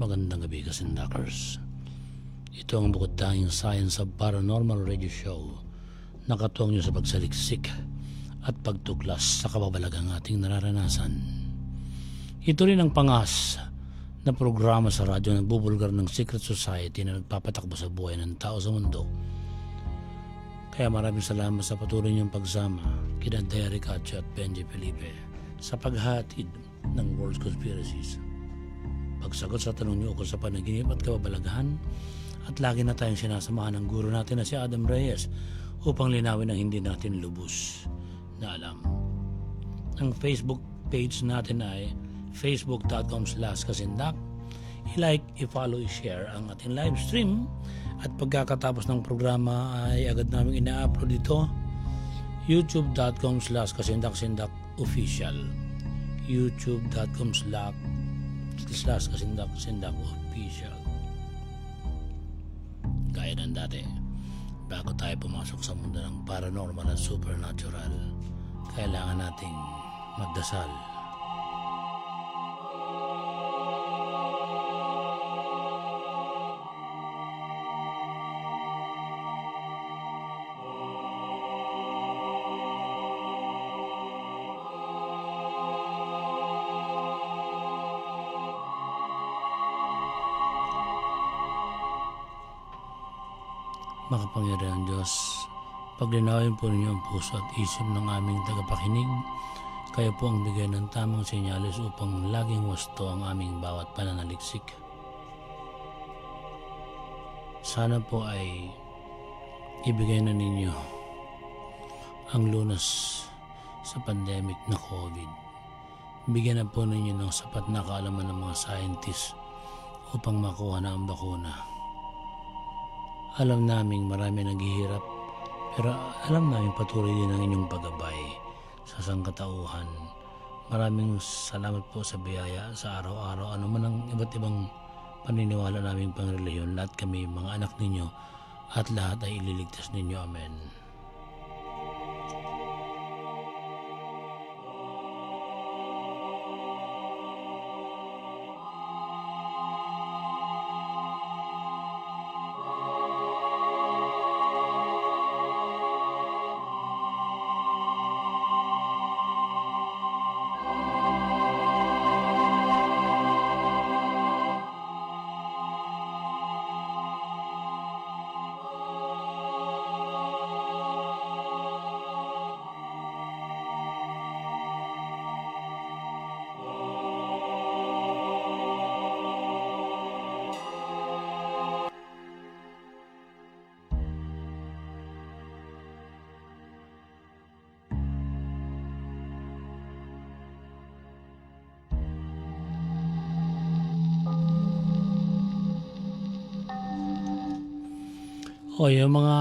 Magandang gabi, Kasindakers. Ito ang bukod tanging Science of Paranormal Radio Show, nakatuwang nyo sa pagsaliksik at pagtuklas sa kababalagang ating nararanasan. Ito rin ang pangas na programa sa radyo na nagbubulgar ng secret society na nagpapatakbo sa buhay ng tao sa mundo. Kaya maraming salamat sa patuloy niyong pagsama kina Deah Ricacho at Benjie Felipe sa paghatid ng World's Conspiracies. Pagsagot sa tanong niyo ukol sa panaginip at kababalaghan, at lagi na tayong sinasamahan ng guro natin na si Adam Reyes upang linawin ang hindi natin lubos na alam. Ang Facebook page natin ay facebook.com/kasindak. I-like, i-follow, i-share ang ating live stream, at pagkakatapos ng programa ay agad namin ina-upload dito youtube.com/kasindak-sindak official, youtube.com/kasindak-sindak official. Gaya ng dati, bago tayo pumasok sa mundo ng paranormal at supernatural, kailangan nating magdasal. Makapangyarihang Diyos, Paglinawin po ninyo ang puso at isip ng aming tagapakinig. Kayo po ang bigay ng tamang senyales upang laging wasto ang aming bawat pananaliksik. Sana po ay ibigay na ninyo ang lunas sa pandemic na COVID. Bigyan na po ninyo ng sapat na kaalaman ng mga scientists upang makuha na ang bakuna. Alam naming marami naghihirap, pero alam namin patuloy din ang inyong paggabay sa sangkatauhan. Maraming salamat po sa biyaya sa araw-araw. Ano man ang iba't ibang paniniwala naming pangrelihiyon, lahat kami mga anak ninyo at lahat ay ililigtas ninyo. Amen. O yung mga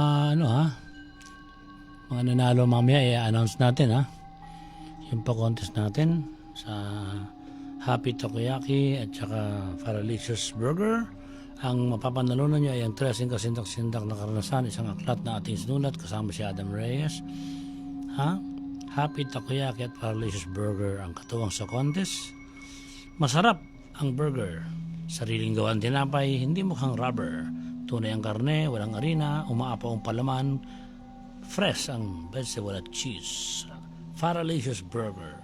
mga nanalo mamaya i-announce natin yung pa-contest natin sa Happy Takoyaki at saka Faralicious Burger. Ang mapapanalunan nyo ay ang 13 kasindak-sindak na karanasan, isang aklat na ating sinulat kasama si Adam Reyes. Happy Takoyaki at Faralicious Burger ang katuwang sa contest. Masarap ang burger, sariling gawan tinapay, hindi mukhang rubber. Tunay ang karne, walang harina, umaapaw ang palaman, fresh ang vegetable at cheese. Faralicious Burger,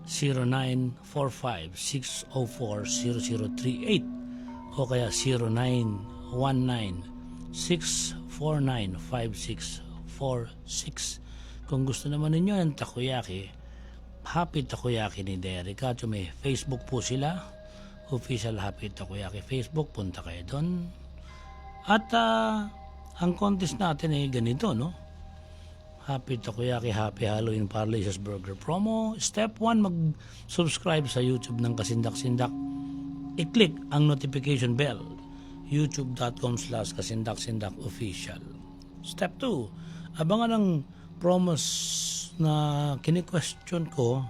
0945-604-0038 o kaya 0919-649-5646. Kung gusto naman ninyo ng takoyaki, Happy Takoyaki ni Deah Ricacho, may Facebook po sila, official Happy Takoyaki Facebook, punta kayo doon. At ang contest natin ay ganito, Happy Takoyaki, Happy Halloween, Faralicious Burger promo. Step 1, mag-subscribe sa YouTube ng Kasindak-Sindak. I-click ang notification bell, youtube.com/Kasindak-Sindak official. Step 2, abangan ang promos na kini-question ko,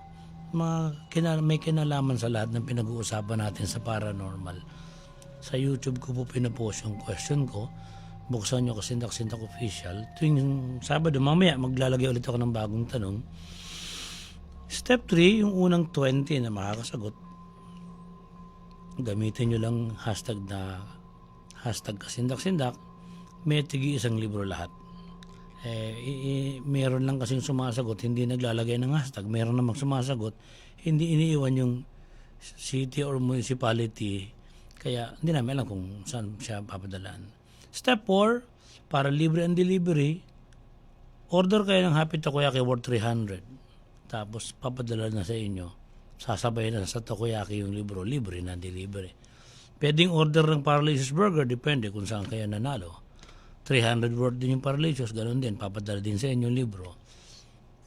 may kinalaman sa lahat ng pinag-uusapan natin sa paranormal. Sa YouTube ko po pinapost yung question ko. Buksan nyo Kasindak-Sindak official. Tuwing Sabado, mamaya maglalagay ulit ako ng bagong tanong. Step 3, yung unang 20 na makakasagot, gamitin nyo lang hashtag Kasindak-Sindak. May tigi isang libro lahat. Meron lang kasing sumasagot, hindi naglalagay ng hashtag. Meron namang sumasagot, hindi iniiwan yung city or municipality. Kaya hindi namin alam kung saan siya papadalaan. Step 4, para libre and delivery, order kayo ng Happy Takoyaki worth 300. Tapos papadala na sa inyo. Sasabay na sa Takoyaki yung libro, libre na delivery. Pwedeng order ng Faralicious Burger, depende kung saan kayo nanalo. 300 worth din yung Faralicious, ganun din, papadala din sa inyo yung libro.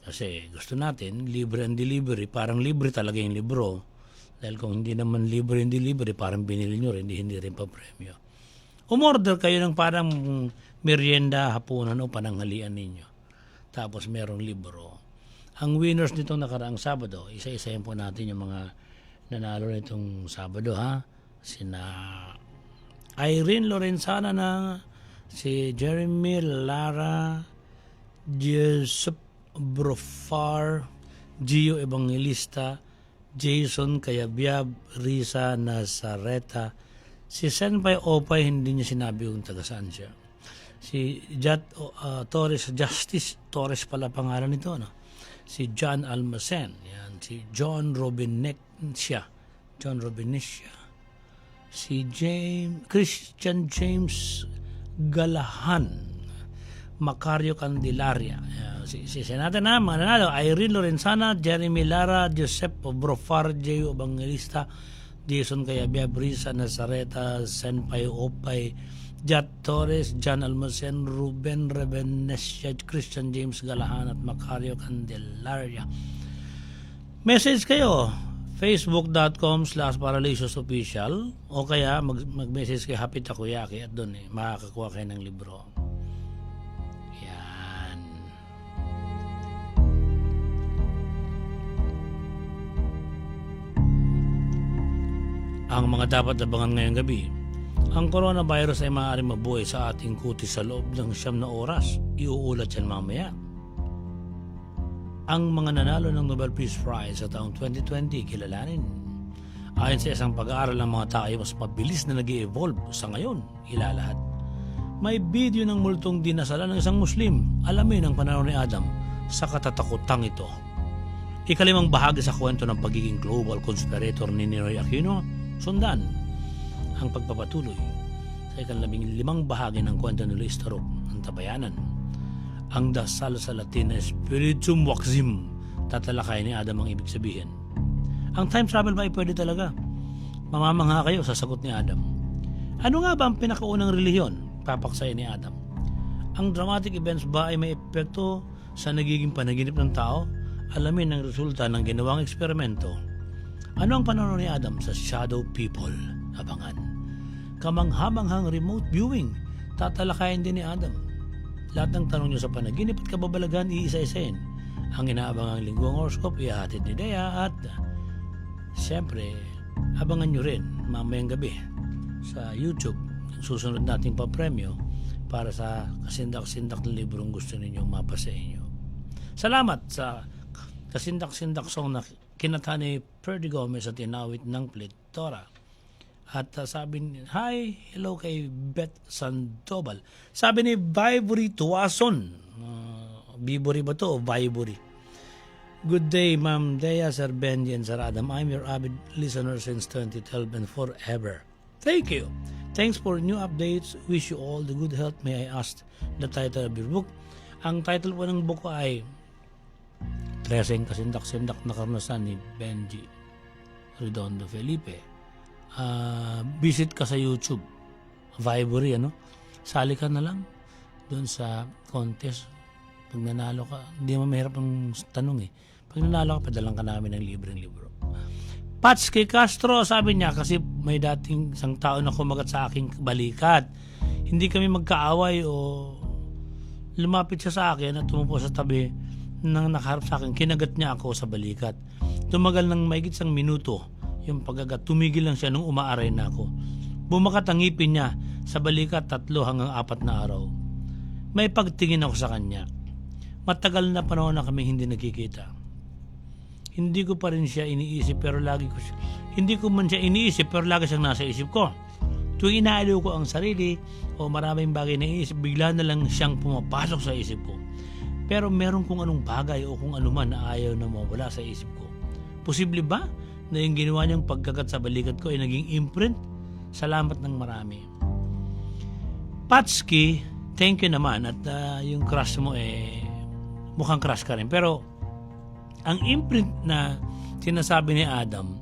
Kasi gusto natin, libre and delivery, parang libre talaga yung libro. Dahil kung hindi naman libre yung delivery, parang binili nyo rin, hindi rin pa premyo. Umorder kayo ng parang merienda, hapunan o pananghalian ninyo. Tapos merong libro. Ang winners nitong nakaraang Sabado, isa-isayin po natin yung mga nanalo nitong Sabado, Sina Irene Lorenzana si Jeremy Lara, Jessup Brofar, Gio Evangelista, Jason Kayabyab, Risa Nazareta, si Senpai Opay, hindi niya sinabi kung taga saan siya. Si Torres, Justice Torres pala pangalan nito, Si John Almacen, yan. Si John Robinesia, si Christian James Galahan, Macario Candelaria. Sisi natin na mga nanalo: Irene Lorenzana, Jeremy Lara, Joseph Brofar, J. Evangelista, Jason Cayabia, Brisa Nazareta, Senpai Opay, Jat Torres, John Almacen, Ruben Revenesia, Christian James Galahan at Macario Candelaria. Message kayo facebook.com/paralicious.official o kaya mag-message kay Happy Takoyaki at doon makakakuha kayo ng libro. Yan. Ang mga dapat abangan ngayong gabi: ang coronavirus ay maaaring mabuhay sa ating kutis sa loob ng 9 na oras. Iuulat yan mamaya. Ang mga nanalo ng Nobel Prize sa taong 2020 kilalanin. Ayon sa isang pag-aaral, ng mga tao ay mas mabilis na nag-e-evolve sa ngayon, ilalahad. May video ng multong dinasalan ng isang Muslim. Alamin ang pananaw ni Adam sa katatakutang ito. Ikalimang bahagi sa kwento ng pagiging global conspirator ni Ninoy Aquino. Sundan ang pagpapatuloy sa ika-15 bahagi ng kwento ni Luis Taruc, ang tabayanan. Ang dasal sa Latin na Spiritum Wacsim. Tatalakay ni Adam ang ibig sabihin. Ang time travel ba ay pwede talaga? Mamamangha kayo sa sagot ni Adam. Ano nga ba ang pinakaunang relihiyon? Papaksay ni Adam. Ang dramatic events ba ay may epekto sa nagiging panaginip ng tao? Alamin ang resulta ng ginawang eksperimento. Ano ang pananaw ni Adam sa shadow people? Abangan. Kamanghamanghang remote viewing. Tatalakayin din ni Adam. Lahat ng tanong nyo sa panaginip at kababalaghan, iisa-isahin. Ang inaabangang linggong horoscope, ihahatid ni Deah, at siyempre, abangan nyo rin mamayang gabi sa YouTube ang susunod nating papremyo para sa Kasindak-Sindak na librong gusto ninyong mapasa inyo. Salamat sa Kasindak-Sindak song na kinanta ni Perdy Gomez at inawit ng Plitora. At sabi ni, hi, hello kay Beth Sandoval. Sabi ni Vibory Tuwason. Vibory ba to o Vibory? Good day, Ma'am Deah, Sir Benjie, and Sir Adam. I'm your avid listener since 2012 and forever. Thank you. Thanks for new updates. Wish you all the good health. May I ask the title of your book? Ang title po ng book ay 13 Kasindak-Sindak na karanasan ni Benjie Felipe. Visit ka sa YouTube, Vibory, sali ka na lang doon sa contest. Pag nanalo ka, hindi mo mahirap ang tanong pag nanalo ka, padalang ka namin ng libreng libro. Pats kay Castro, sabi niya, kasi may dating isang tao na kumagat sa aking balikat. Hindi kami magkaaway o lumapit siya sa akin at tumupo sa tabi nang nakaharap sa akin. Kinagat niya ako sa balikat. Tumagal ng mahigit 1 minuto yung pagagat. Tumigil lang siya nung umaaray na ako. Bumakat ang ngipin niya sa balikat 3 hanggang 4 na araw. May pagtingin ako sa kanya. Matagal na panahon na kami hindi nagkikita. Hindi ko pa rin siya iniisip pero lagi ko siya, hindi ko man siya iniisip pero lagi siyang nasa isip ko. Tuwing inaaliw ko ang sarili o maraming bagay na iisip, bigla na lang siyang pumapasok sa isip ko. Pero meron kung anong bagay o kung anuman na ayaw na mawala sa isip ko. Posible ba na yung ginawa niyang pagkagat sa balikat ko ay naging imprint? Salamat ng marami. Patski, thank you naman. At yung crush mo mukhang crush ka rin. Pero ang imprint na sinasabi ni Adam,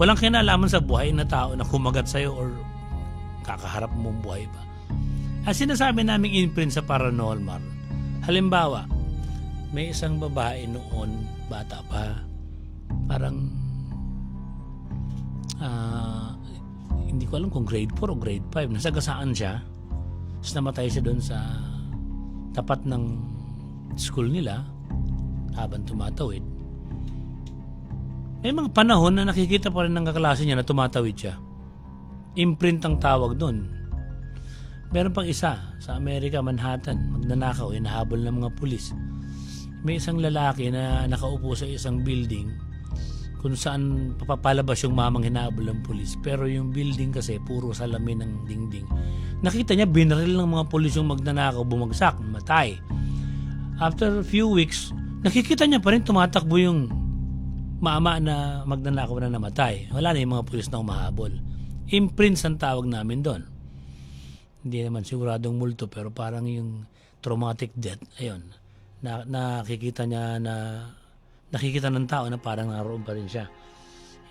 walang kinalaman sa buhay na tao na kumagat sa'yo or kakaharap mong buhay pa. Ang sinasabi naming imprint sa paranormal, halimbawa, may isang babae noon, bata pa, parang hindi ko alam kung grade 4 o grade 5, nasagasaan siya, tapos namatay siya doon sa tapat ng school nila habang tumatawid. May mga panahon na nakikita pa rin ng kaklase niya na tumatawid siya. Imprint ang tawag doon. Meron pang isa sa Amerika, Manhattan, magnanakaw, hinahabol ng mga pulis. May isang lalaki na nakaupo sa isang building kung saan papapalabas yung mamang hinahabol ng pulis. Pero yung building kasi puro salamin ng dingding. Nakita niya binaril ng mga pulis yung magnanakaw, bumagsak, matay. After a few weeks, nakikita niya pa rin tumatakbo yung mama na magnanakaw na namatay. Wala na yung mga pulis na umahabol. Imprints ang tawag namin doon. Hindi naman siguradong multo pero parang yung traumatic death, ayun, nakikita niya na nakikita ng tao na parang naroon pa rin siya.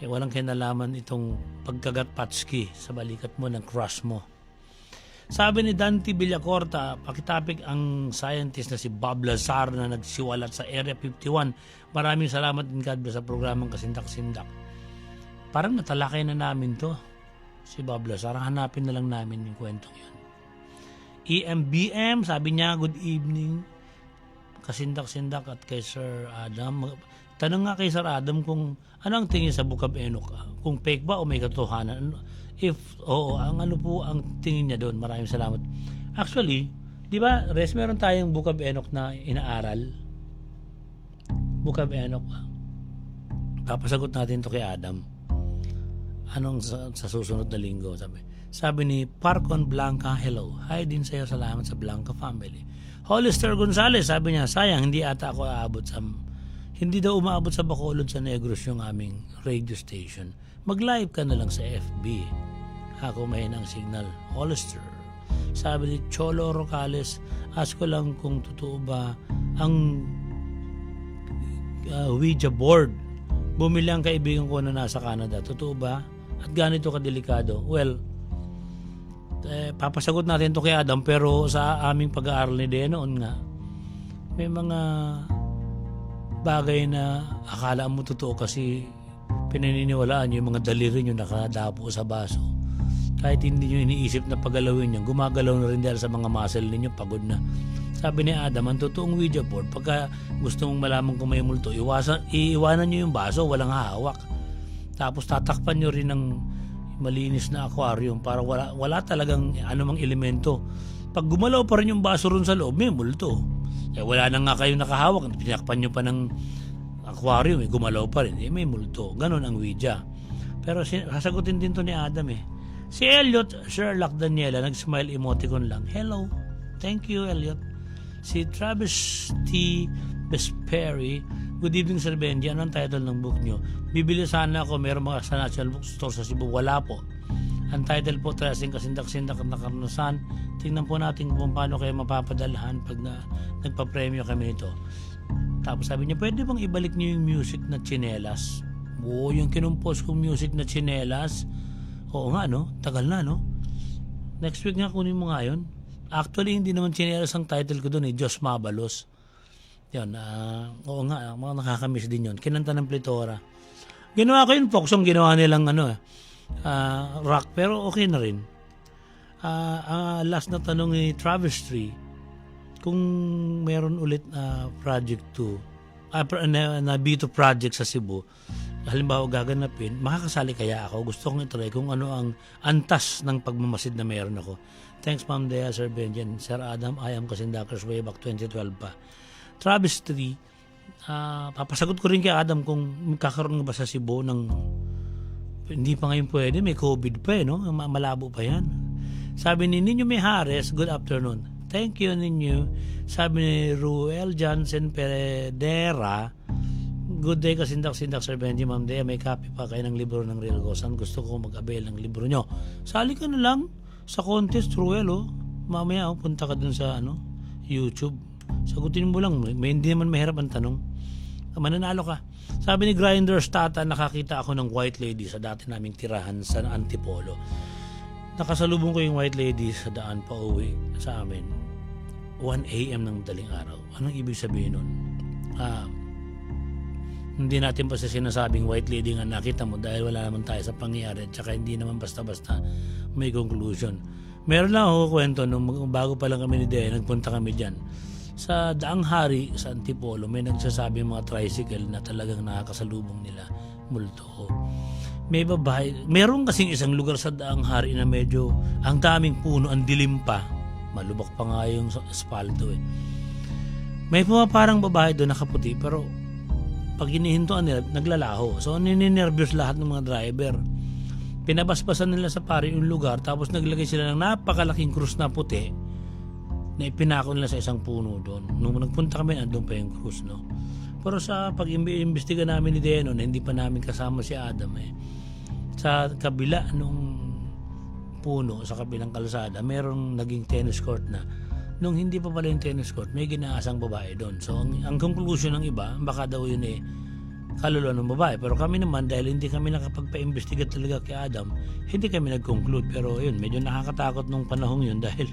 Walang kinalaman itong pagkagat-patski sa balikat mo ng crush mo. Sabi ni Dante Villacorta, pakitapik ang scientist na si Bob Lazar na nagsiwalat sa Area 51. Maraming salamat din God sa programang Kasindak-Sindak. Parang natalakay na namin to. Si Bob Lazar, hanapin na lang namin yung kwentong yun. EMBM, sabi niya, good evening. Kasindak-Sindak at kay Sir Adam. Tanong nga kay Sir Adam kung ano ang tingin sa Book of Enoch. Kung fake ba o may katotohanan. If oo, ano po ang tingin niya doon? Maraming salamat. Actually, di ba, Res, meron tayong Book of Enoch na inaaral. Book of Enoch. Papasagot natin to kay Adam. Anong sa susunod na linggo? Sabi ni Parcon Blanca, hello. Hi din sa'yo, salamat sa Blanca family. Hollister Gonzalez, sabi niya, sayang, hindi ata ako aabot sa... Hindi daw umaabot sa Bacolod sa Negros yung aming radio station. Mag-live ka na lang sa FB. Ako may ng signal. Hollister. Sabi ni Cholo Rocales, ask ko lang kung totoo ba ang Ouija board. Bumili ang kaibigan ko na nasa Canada. Totoo ba? At ganito kadelikado? Well, papasagot natin to kay Adam, pero sa aming pag-aaral ni Deah noon nga, may mga bagay na akala mo totoo kasi pinaniniwalaan nyo yung mga daliri nyo nakadapo sa baso. Kahit hindi nyo iniisip na pagalawin nyo, gumagalaw na rin dahil sa mga muscle ninyo, pagod na. Sabi ni Adam, ang totoong Ouija board, pagka gusto mong malaman kung may multo, iiwanan nyo yung baso, walang hawak. Tapos tatakpan nyo rin ng malinis na aquarium para wala talagang anumang elemento. Pag gumalaw pa rin yung baso ron sa loob, may multo. Wala na nga kayong nakahawak, pinakpan nyo pa ng aquarium, gumalaw pa rin, may multo. Ganon ang Ouija. Pero sasagutin din to ni Adam Si Elliot Sherlock Daniela, nag-smile emoticon lang. Hello. Thank you, Elliot. Si Travis T. Vesperi, good evening, Sir Benjie. Ano ang title ng book nyo? Bibili sana ako, meron mga sa National Bookstore sa Cebu. Wala po. Ang title po, Tracing Kasindak-Sindak at Nakaranasan. Tingnan po natin kung paano kayo mapapadalhan pag nagpa-premyo kami nito. Tapos sabi niya, pwede bang ibalik niyo yung music na tsinelas? Oo, yung kinumpos kong music na tsinelas. Oo nga, no? Tagal na, no? Next week nga kunin mo nga yun. Actually, hindi naman tsinelas ang title ko doon, Diyos Mabalos. Yan, oo nga, mga nakakamiss din yun. Kinanta ng Plitora. Ginawa ko yun, folk song, ginawa nilang rock, pero okay na rin. Last na tanong ni Travis Tree, kung meron ulit project 2, na B2 project sa Cebu, halimbawa gaganapin, makakasali kaya ako? Gusto kong itry kung ano ang antas ng pagmamasid na meron ako. Thanks, Ma'am Deah, Sir Benjie, Sir Adam, I am Kasindakers way back 2012 pa. Travis Tree, papasagot ko rin kay Adam kung magkakaroon ba sa Cebu ng hindi pa ngayon pwede, may COVID pa no? Malabo pa yan. Sabi ni Ninyo Mijares, good afternoon. Thank you, Ninyo. Sabi ni Ruel Jansen Peredera, good day, Kasindak-Sindak, Sir Benjie, Ma'am Deah, may copy pa kayo ng libro ng Real Ghosthunting. Gusto ko mag-avail ng libro nyo. Sali ka na lang sa contest, Ruel, mamaya punta ka dun sa YouTube. Sagutin mo lang, hindi naman mahirap ang tanong. Mananalo ka. Sabi ni Grinders Tata, nakakita ako ng white lady sa dati naming tirahan sa Antipolo. Nakasalubong ko yung white lady sa daan pa uwi sa amin. 1 a.m. ng daling araw. Anong ibig sabihin nun? Hindi natin pa sa sinasabing white lady nga nakita mo dahil wala naman tayo sa pangyayari at saka hindi naman basta-basta may conclusion. Meron lang ako kwento nung bago pa lang kami ni Deah, nagpunta kami dyan. Sa Daanghari, sa Antipolo, may nagsasabi mga tricycle na talagang nakakasalubong nila multo. May babae, meron kasing isang lugar sa Daanghari na medyo ang daming puno, ang dilim pa. Malubak pa nga yung asfalto May pumaparang babae doon nakaputi pero pag hinihintuan nila, naglalaho. So ninenervyos lahat ng mga driver. Pinabasbasan nila sa pari yung lugar tapos naglagay sila ng napakalaking krus na puti na ipinako nila sa isang puno doon. Nung nagpunta kami, andun pa yung krus, no? Pero sa pag-imbestiga namin ni Deah noon, hindi pa namin kasama si Adam Sa kabila nung puno, sa kabilang kalsada, merong naging tennis court na nung hindi pa pala yung tennis court, may ginaasang babae doon. So ang conclusion ng iba, baka daw yun kaluluwa ng babae. Pero kami naman, dahil hindi kami nakapagpa-investigate talaga kay Adam, hindi kami nag-conclude. Pero yun, medyo nakakatakot nung panahong yun dahil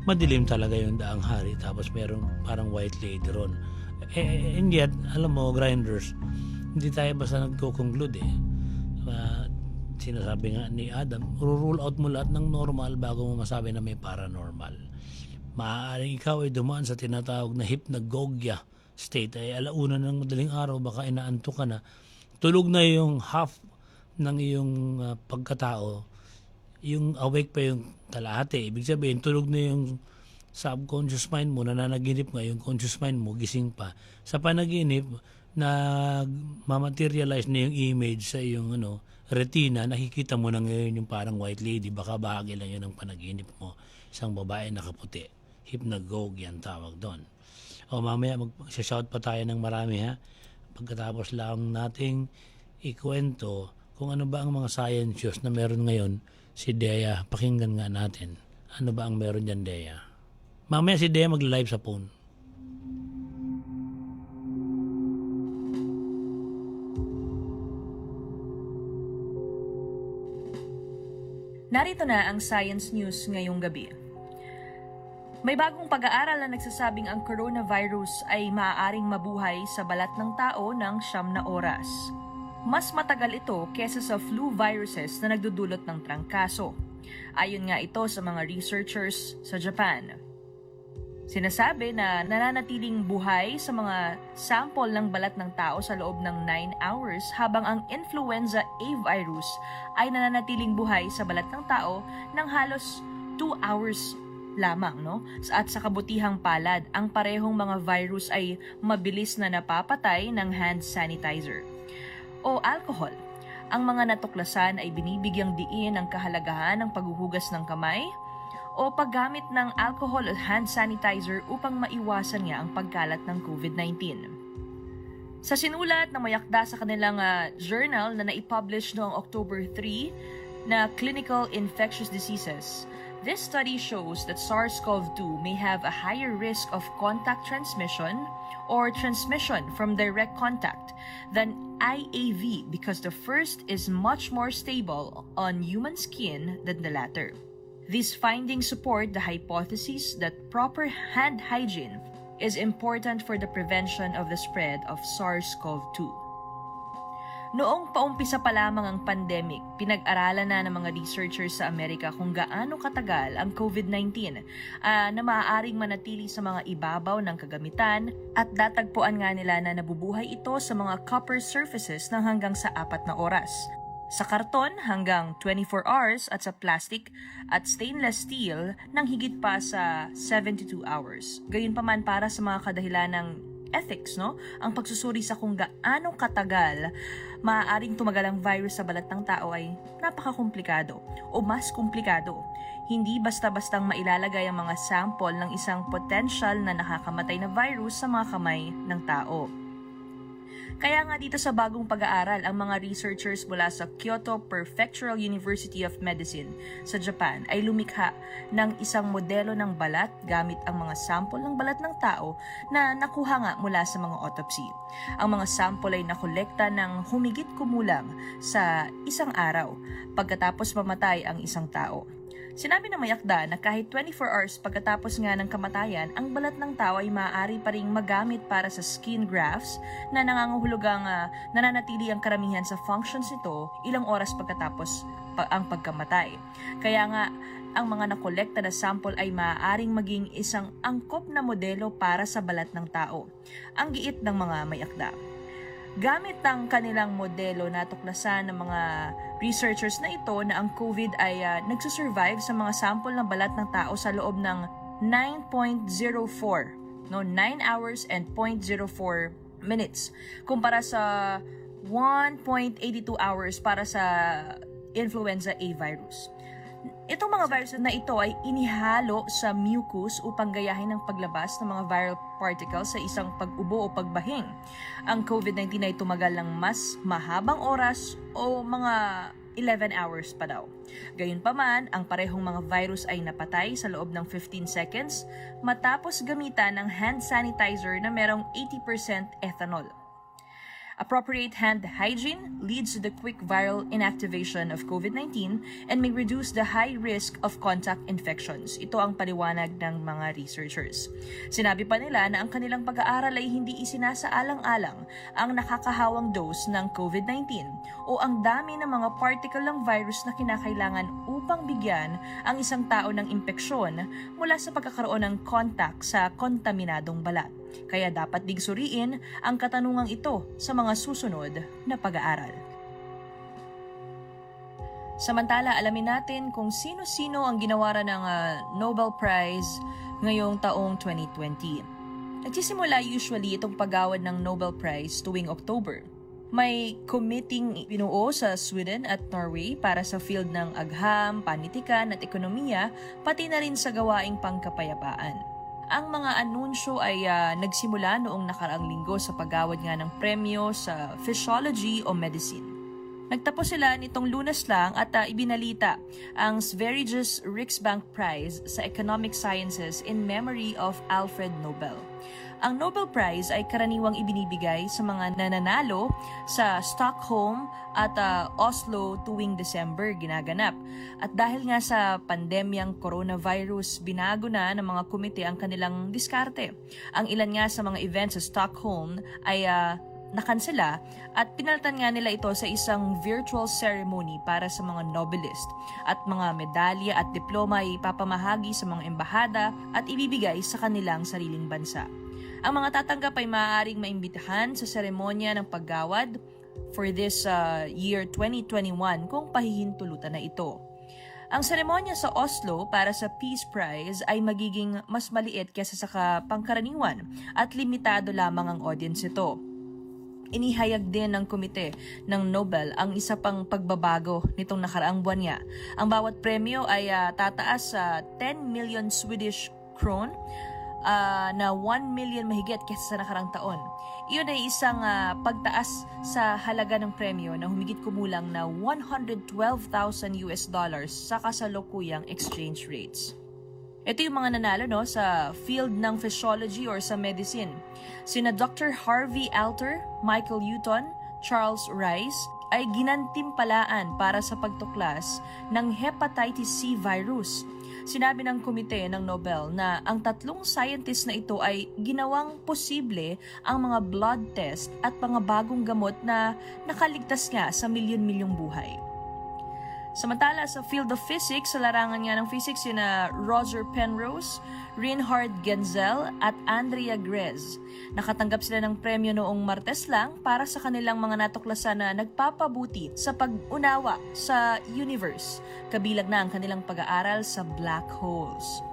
madilim talaga yung Daanghari. Tapos merong parang white lady ron. And yet, alam mo, grinders, hindi tayo basta nagko-conclude sinasabi nga ni Adam, rule out mo lahat ng normal bago mo masabi na may paranormal. Maaaring ikaw ay dumaan sa tinatawag na hypnagogia state, ay alauna ng madaling araw, baka inaanto ka na, tulog na yung half ng iyong pagkatao, yung awake pa yung kalahati. Ibig sabihin, tulog na yung subconscious mind mo, nananaginip nga yung conscious mind mo, gising pa. Sa panaginip, mamaterialize na yung image sa iyong retina, nakikita mo na ngayon yung parang white lady, baka bahagi lang yun ng panaginip mo. Isang babae nakaputi. Hypnagogia ang tawag doon. O mamaya mag-shout pa tayo ng marami pagkatapos lang nating ikwento kung ano ba ang mga science shows na meron ngayon si Deah. Pakinggan nga natin. Ano ba ang meron dyan, Deah? Mamaya si Deah mag-live sa phone. Narito na ang science news ngayong gabi. May bagong pag-aaral na nagsasabing ang coronavirus ay maaaring mabuhay sa balat ng tao ng 9 na oras. Mas matagal ito kesa sa flu viruses na nagdudulot ng trangkaso. Ayon nga ito sa mga researchers sa Japan. Sinasabi na nananatiling buhay sa mga sample ng balat ng tao sa loob ng 9 hours habang ang influenza A virus ay nananatiling buhay sa balat ng tao ng halos 2 hours lamang. At sa kabutihang palad, ang parehong mga virus ay mabilis na napapatay ng hand sanitizer o alcohol. Ang mga natuklasan ay binibigyang diin ang kahalagahan ng paghuhugas ng kamay o paggamit ng alcohol at hand sanitizer upang maiwasan niya ang pagkalat ng COVID-19. Sa sinulat na mayakda sa kanilang journal na naipublish noong October 3 na Clinical Infectious Diseases, this study shows that SARS-CoV-2 may have a higher risk of contact transmission or transmission from direct contact than IAV because the first is much more stable on human skin than the latter. These findings support the hypothesis that proper hand hygiene is important for the prevention of the spread of SARS-CoV-2. Noong paumpisa pa lamang ang pandemic, pinag-aralan na ng mga researchers sa Amerika kung gaano katagal ang COVID-19 na maaaring manatili sa mga ibabaw ng kagamitan at datagpuan nga nila na nabubuhay ito sa mga copper surfaces ng hanggang sa 4 na oras. Sa karton hanggang 24 hours at sa plastic at stainless steel ng higit pa sa 72 hours. Gayunpaman para sa mga kadahilan ng ethics, ang pagsusuri sa kung gaano katagal maaaring tumagal ang virus sa balat ng tao ay napakakomplikado o mas komplikado. Hindi basta-bastang mailalagay ang mga sample ng isang potential na nakakamatay na virus sa mga kamay ng tao. Kaya nga dito sa bagong pag-aaral, ang mga researchers mula sa Kyoto Prefectural University of Medicine sa Japan ay lumikha ng isang modelo ng balat gamit ang mga sample ng balat ng tao na nakuha nga mula sa mga autopsy. Ang mga sample ay nakolekta ng humigit kumulang sa 1 araw pagkatapos mamatay ang isang tao. Sinabi ng mayakda na kahit 24 hours pagkatapos nga ng kamatayan, ang balat ng tao ay maaari pa ring magamit para sa skin grafts na nangangahulugang nananatili ang karamihan sa functions nito ilang oras pagkatapos ang pagkamatay. Kaya nga, ang mga nakolekta na sample ay maaaring maging isang angkop na modelo para sa balat ng tao. Ang giit ng mga mayakda. Gamit ang kanilang modelo, natuklasan ng mga researchers na ito na ang COVID ay nagsusurvive sa mga sample ng balat ng tao sa loob ng 9.04, 9 hours and 0.04 minutes, kumpara sa 1.82 hours para sa influenza A virus. Itong mga virus na ito ay inihalo sa mucus upang gayahin ang paglabas ng mga viral particles sa isang pag-ubo o pagbahing. Ang COVID-19 ay tumagal ng mas mahabang oras o mga 11 hours pa daw. Gayunpaman, ang parehong mga virus ay napatay sa loob ng 15 seconds matapos gamitan ng hand sanitizer na merong 80% ethanol. Appropriate hand hygiene leads to the quick viral inactivation of COVID-19 and may reduce the high risk of contact infections. Ito ang paliwanag ng mga researchers. Sinabi pa nila na ang kanilang pag-aaral ay hindi isinasaalang-alang ang nakakahawang dose ng COVID-19 o ang dami ng mga particle ng virus na kinakailangan upang bigyan ang isang tao ng impeksyon mula sa pagkakaroon ng contact sa kontaminadong balat. Kaya dapat digsuriin ang katanungang ito sa mga susunod na pag-aaral. Samantala, alamin natin kung sino-sino ang ginawaran ng Nobel Prize ngayong taong 2020. Nagsisimula usually itong paggawad ng Nobel Prize tuwing October. May committing binuo sa Sweden at Norway para sa field ng agham, panitikan at ekonomiya, pati na rin sa gawaing pangkapayapaan. Ang mga anunsyo ay nagsimula noong nakaraang linggo sa paggawad nga ng premyo sa physiology o medicine. Nagtapos sila nitong Lunes lang at ibinalita ang Sveriges Riksbank Prize sa Economic Sciences in memory of Alfred Nobel. Ang Nobel Prize ay karaniwang ibinibigay sa mga nananalo sa Stockholm at Oslo tuwing December ginaganap. At dahil nga sa pandemyang coronavirus, binago na ng mga komite ang kanilang diskarte. Ang ilan nga sa mga events sa Stockholm ay nakansela at pinalitan nga nila ito sa isang virtual ceremony para sa mga Nobelist at mga medalya at diploma ay ipapamahagi sa mga embahada at ibibigay sa kanilang sariling bansa. Ang mga tatanggap ay maaaring maimbitahan sa seremonya ng paggawad for this year 2021 kung pahihintulutan na ito. Ang seremonya sa Oslo para sa Peace Prize ay magiging mas maliit kaysa sa pangkaraniwan at limitado lamang ang audience ito. Inihayag din ng komite ng Nobel ang isa pang pagbabago nitong nakaraang buwan niya. Ang bawat premyo ay tataas sa 10 million Swedish kron na 1 million mahigit kaysa sa nakarang taon. Iyon ay isang pagtaas sa halaga ng premyo na humigit kumulang na $112,000 sa kasalukuyang exchange rates. Ito yung mga nanalo sa field ng physiology or sa medicine. Sina Dr. Harvey Alter, Michael Hutton, Charles Rice ay ginantimpalaan para sa pagtuklas ng hepatitis C virus. Sinabi ng komite ng Nobel na ang tatlong scientist na ito ay ginawang posible ang mga blood test at mga bagong gamot na nakaligtas nga sa milyon-milyong buhay. Samantala sa field of physics, sa larangan nga ng physics sina Roger Penrose, Reinhard Genzel at Andrea Ghez. Nakatanggap sila ng premyo noong Martes lang para sa kanilang mga natuklasan na nagpapabuti sa pag-unawa sa universe, kabilang na ang kanilang pag-aaral sa black holes.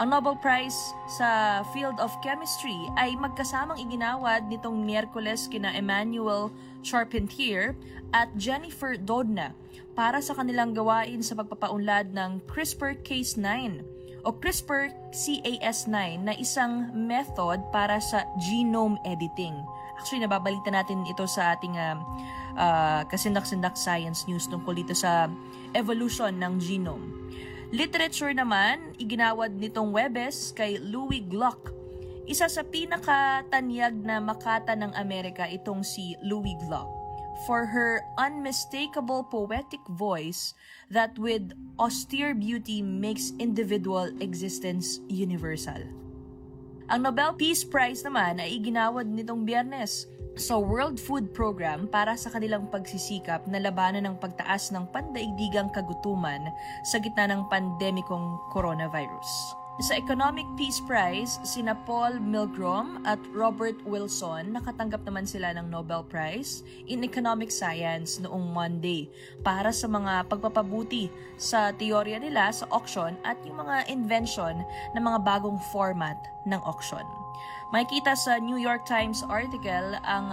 Ang Nobel Prize sa field of chemistry ay magkasamang iginawad nitong Miyerkules kina Emmanuel Charpentier at Jennifer Doudna para sa kanilang gawain sa pagpapaunlad ng CRISPR-Cas9 o CRISPR-Cas9 na isang method para sa genome editing. Actually, nababalita natin ito sa ating Kasindak-Sindak Science News tungkol dito sa evolution ng genome. Literature naman, iginawad nitong Webes kay Louis Gluck. Isa sa pinakatanyag na makata ng Amerika itong si Louis Gluck for her unmistakable poetic voice that with austere beauty makes individual existence universal. Ang Nobel Peace Prize naman ay iginawad nitong Biyernes sa World Food Program para sa kanilang pagsisikap na labanan ng pagtaas ng pandaigdigang kagutuman sa gitna ng pandemikong coronavirus. Sa Economic Peace Prize, sina Paul Milgrom at Robert Wilson nakatanggap naman sila ng Nobel Prize in Economic Science noong Monday para sa mga pagpapabuti sa teorya nila sa auction at yung mga invention ng mga bagong format ng auction. Makikita sa New York Times article ang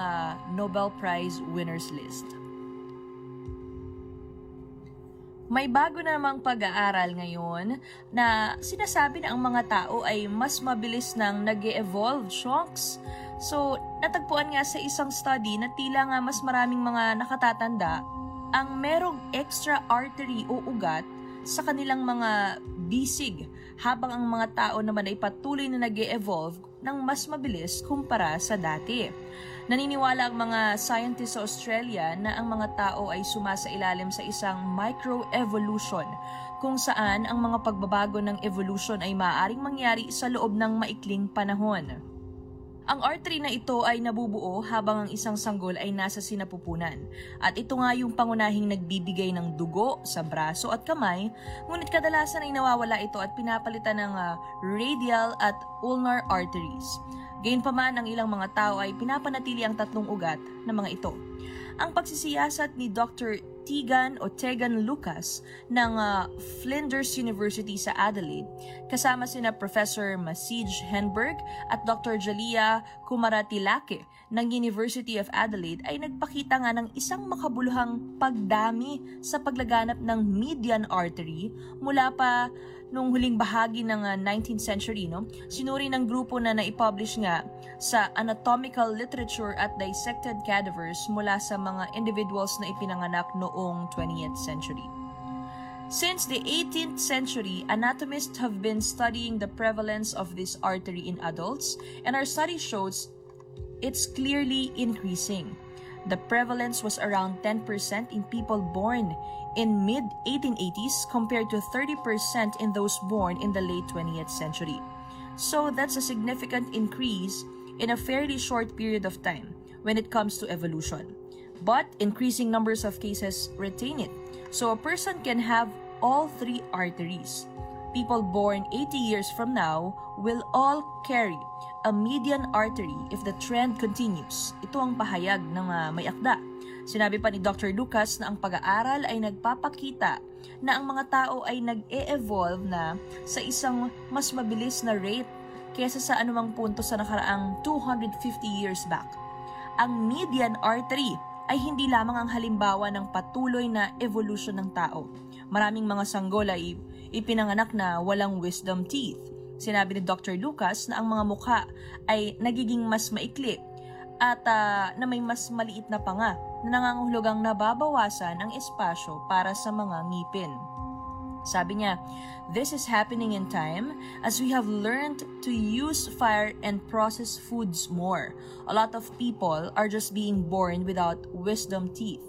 Nobel Prize winners list. May bago na namang pag-aaral ngayon na sinasabi na ang mga tao ay mas mabilis nang nag-e-evolve, shocks. So, natagpuan nga sa isang study na tila nga mas maraming mga nakatatanda ang merong extra artery o ugat sa kanilang mga bisig, habang ang mga tao naman ay patuloy na nag-e-evolve ng mas mabilis kumpara sa dati. Naniniwala ang mga scientists sa Australia na ang mga tao ay sumasailalim sa isang microevolution, kung saan ang mga pagbabago ng evolution ay maaaring mangyari sa loob ng maikling panahon. Ang artery na ito ay nabubuo habang ang isang sanggol ay nasa sinapupunan. At ito nga yung pangunahing nagbibigay ng dugo sa braso at kamay, ngunit kadalasan ay nawawala ito at pinapalitan ng radial at ulnar arteries. Gayunpaman, ang ilang mga tao ay pinapanatili ang tatlong ugat na mga ito. Ang pagsisiyasat ni Dr. Tegan Lucas ng Flinders University sa Adelaide, kasama sina Professor Masij Henberg at Dr. Jalia Kumaratilake ng University of Adelaide, ay nagpakita nga ng isang makabuluhang pagdami sa paglaganap ng median artery mula pa nung huling bahagi ng 19th century. Sinuri ng grupo na naipublish nga sa anatomical literature at dissected cadavers mula sa mga individuals na ipinanganak noong 20th century. Since the 18th century, anatomists have been studying the prevalence of this artery in adults, and our study shows it's clearly increasing. The prevalence was around 10% in people born in mid-1880s compared to 30% in those born in the late 20th century. So that's a significant increase in a fairly short period of time when it comes to evolution. But increasing numbers of cases retain it. So a person can have all three arteries. People born 80 years from now will all carry a median artery if the trend continues. Ito ang pahayag ng may akda. Sinabi pa ni Dr. Lucas na ang pag-aaral ay nagpapakita na ang mga tao ay nag-e-evolve na sa isang mas mabilis na rate kaysa sa anumang punto sa nakaraang 250 years back. Ang median artery ay hindi lamang ang halimbawa ng patuloy na evolution ng tao. Maraming mga sanggol ay ipinanganak na walang wisdom teeth. Sinabi ni Dr. Lucas na ang mga mukha ay nagiging mas maikli at na may mas maliit na panga na nangangahulugang nababawasan ang espasyo para sa mga ngipin. Sabi niya, "This is happening in time as we have learned to use fire and process foods more. A lot of people are just being born without wisdom teeth."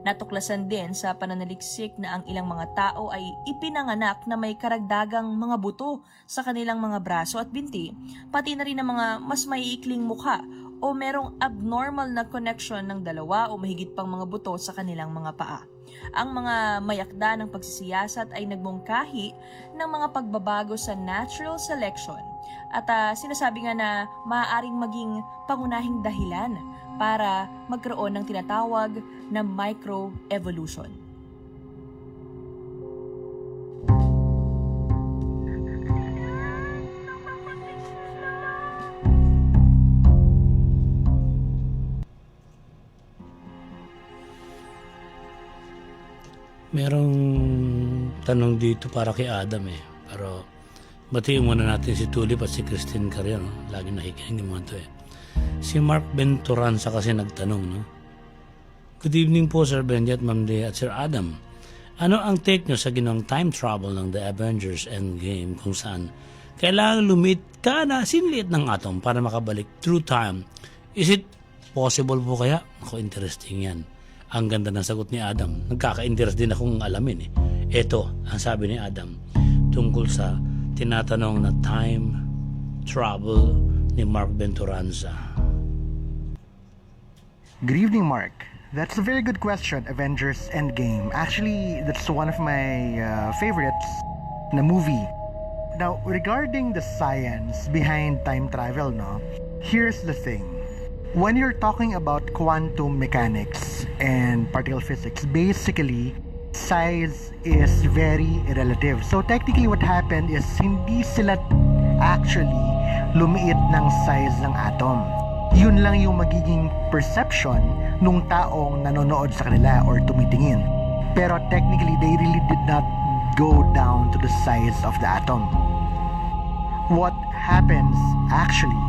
Natuklasan din sa pananaliksik na ang ilang mga tao ay ipinanganak na may karagdagang mga buto sa kanilang mga braso at binti, pati na rin ang mga mas maiikling mukha o merong abnormal na connection ng dalawa o mahigit pang mga buto sa kanilang mga paa. Ang mga mayakda ng pagsisiyasat ay nagmungkahi ng mga pagbabago sa natural selection at sinasabi nga na maaaring maging pangunahing dahilan para magkaroon ng tinatawag na microevolution. Merong tanong dito para kay Adam pero batiin muna natin si Tulip at si Christine Carrier, no? Lagi nakikinig yung mga ito Si Mark Bentoranza kasi nagtanong, no? Good evening po Sir Benjie at Ma'am Deah at Sir Adam. Ano ang take nyo sa ginawang time travel ng The Avengers Endgame kung saan kailangan lumit ka na sinliit ng atom para makabalik through time? Is it possible po kaya? Ako, interesting yan. Ang ganda ng sagot ni Adam. Nagkaka-interest din akong alamin Ito, ang sabi ni Adam tungkol sa tinatanong na time travel ni Mark Bentoranza. Good evening, Mark. That's a very good question, Avengers Endgame. Actually, that's one of my favorites na movie. Now, regarding the science behind time travel, here's the thing. When you're talking about quantum mechanics and particle physics, basically, size is very relative. So technically what happened is hindi sila actually lumiit ng size ng atom. Yun lang yung magiging perception nung taong nanonood sa kanila or tumitingin. Pero technically, they really did not go down to the size of the atom. What happens actually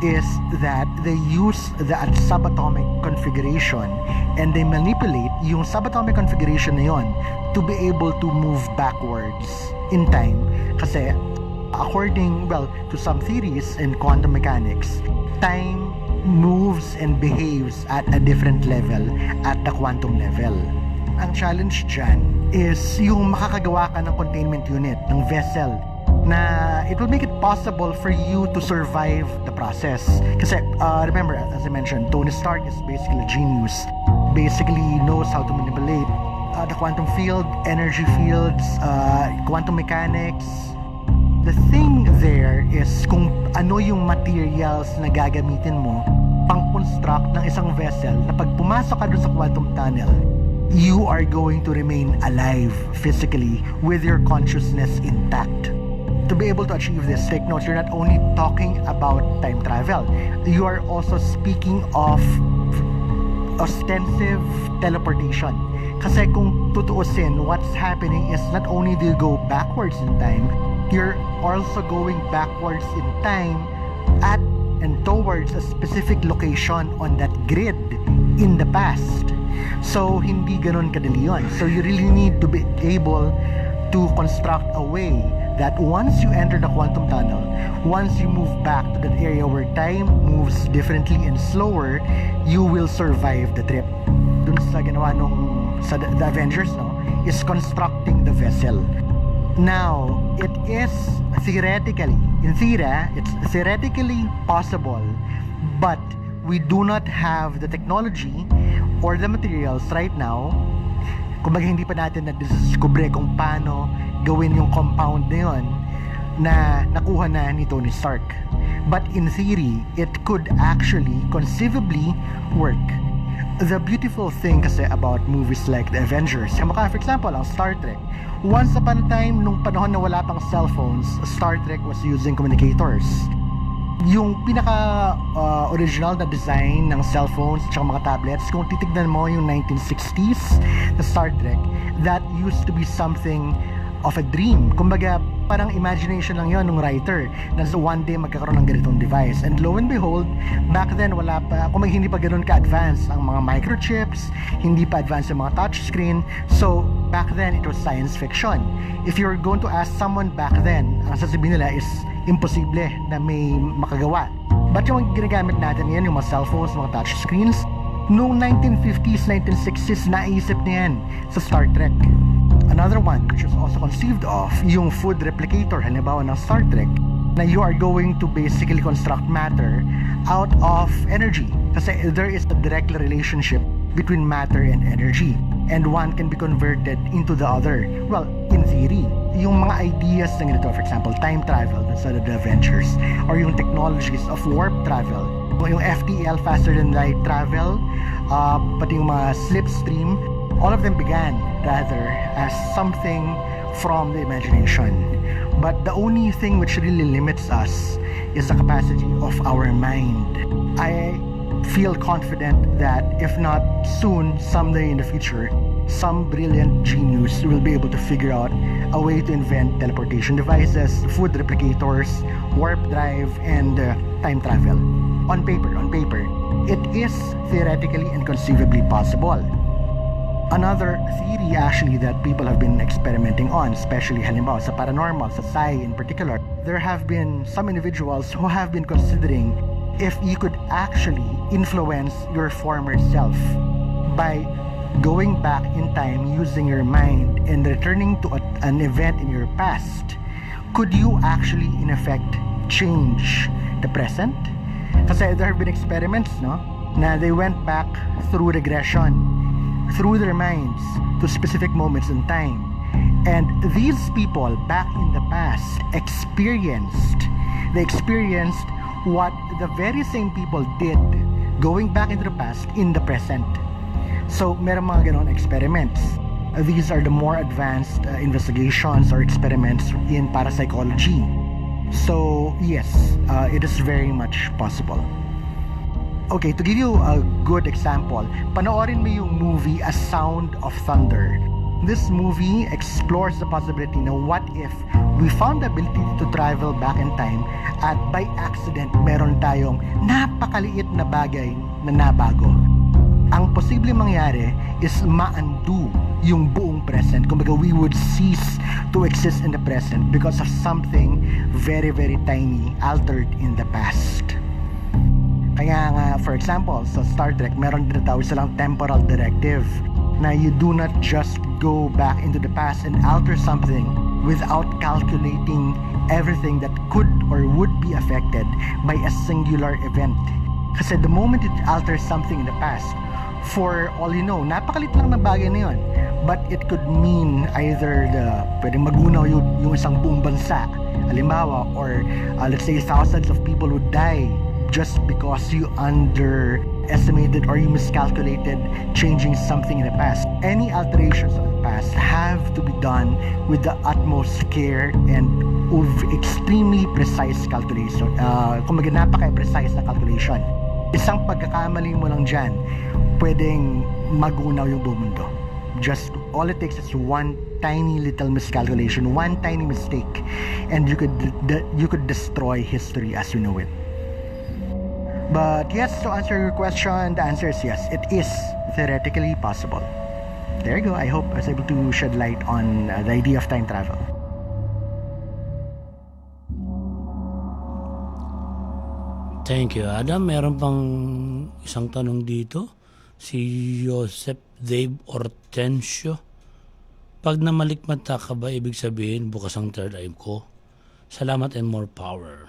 is that they use the subatomic configuration and they manipulate yung subatomic configuration na yun to be able to move backwards in time. Kasi according, to some theories in quantum mechanics, time moves and behaves at a different level at the quantum level. Ang challenge dyan is yung makakagawa ka ng containment unit, ng vessel, na it will make it possible for you to survive the process. Kasi remember, as I mentioned, Tony Stark is basically a genius. Basically knows how to manipulate the quantum field, energy fields, quantum mechanics. The thing there is kung ano yung materials na gagamitin mo pang-construct ng isang vessel na pag pumasok ka dun sa quantum tunnel, you are going to remain alive physically with your consciousness intact. To be able to achieve this, take note, you're not only talking about time travel, you are also speaking of ostensive teleportation. Kasi kung tutuusin, what's happening is not only do you go backwards in time, you're also going backwards in time at and towards a specific location on that grid in the past. So, hindi ganun kadali yun. So, you really need to be able to construct a way that once you enter the quantum tunnel, once you move back to that area where time moves differently and slower, you will survive the trip. Dun sa ginawa sa the Avengers, is constructing the vessel. Now, it is theoretically, it's theoretically possible, but we do not have the technology or the materials right now. Kumbaga hindi pa natin na-discover kung paano gawin yung compound na yun na nakuha na ni Tony Stark. But in theory, it could actually conceivably work. The beautiful thing kasi about movies like The Avengers, for example, ang Star Trek, once upon a time, nung panahon na wala pang cellphones, Star Trek was using communicators. Yung pinaka-original na design ng cellphones at mga tablets, kung titignan mo yung 1960s na Star Trek, that used to be something of a dream. Kumbaga, parang imagination lang yon ng writer na one day magkakaroon ng ganitong device. And lo and behold, back then wala pa, hindi pa ganoon ka-advanced ang mga microchips, hindi pa advanced yung mga touchscreen. So, back then, it was science fiction. If you're going to ask someone back then, ang sasabihin nila is imposible na may makagawa. But yung ginagamit natin yan, yung mga cellphones, mga touchscreens, noong 1950s, 1960s, naisip niyan sa Star Trek. Another one, which was also conceived of, yung food replicator, halimbawa ng Star Trek, na you are going to basically construct matter out of energy. Kasi there is a direct relationship between matter and energy. And one can be converted into the other. Well, in theory, yung mga ideas na ganito, for example, time travel, sa The Avengers, or yung technologies of warp travel, yung FTL, faster than light travel, pati yung mga slipstream, all of them began rather as something from the imagination. But the only thing which really limits us is the capacity of our mind. I feel confident that if not soon, someday in the future, some brilliant genius will be able to figure out a way to invent teleportation devices, food replicators, warp drive, and time travel. On paper, it is theoretically and conceivably possible. Another theory actually that people have been experimenting on, especially halimbawa sa paranormal, sa Psi in particular, there have been some individuals who have been considering if you could actually influence your former self by going back in time using your mind and returning to an event in your past. Could you actually in effect change the present? Kasi there have been experiments, na they went back through regression through their minds to specific moments in time, and these people back in the past experienced what the very same people did going back into the past in the present. So meron mga ganon experiments. These are the more advanced investigations or experiments in parapsychology. So yes, it is very much possible. Okay, to give you a good example, panoorin mo yung movie A Sound of Thunder. This movie explores the possibility na what if we found the ability to travel back in time at by accident meron tayong napakaliit na bagay na nabago. Ang posible mangyari is ma-undo yung buong present. Kumbaga, we would cease to exist in the present because of something very, very tiny altered in the past. Kaya nga, for example, sa Star Trek, meron din tawag silang temporal directive na you do not just go back into the past and alter something without calculating everything that could or would be affected by a singular event. Kasi the moment it alters something in the past, for all you know, napakalit lang na bagay na yun. But it could mean either pwedeng magunaw yung isang buong bansa, halimbawa, or let's say thousands of people would die just because you underestimated or you miscalculated changing something in the past. Any alterations of the past have to be done with the utmost care and of extremely precise calculation. Kumbaga, napaka-precise na calculation. Isang pagkakamali mo lang dyan, pwedeng magunaw yung buong mundo. Just all it takes is one tiny little miscalculation, one tiny mistake, and you could destroy history as you know it. But yes, to answer your question, the answer is yes. It is theoretically possible. There you go. I hope I was able to shed light on the idea of time travel. Thank you, Adam. Meron pang isang tanong dito. Si Joseph Dave Hortensio. Pag namalikmata ka ba, ibig sabihin bukas ang third eye ko? Salamat and more power.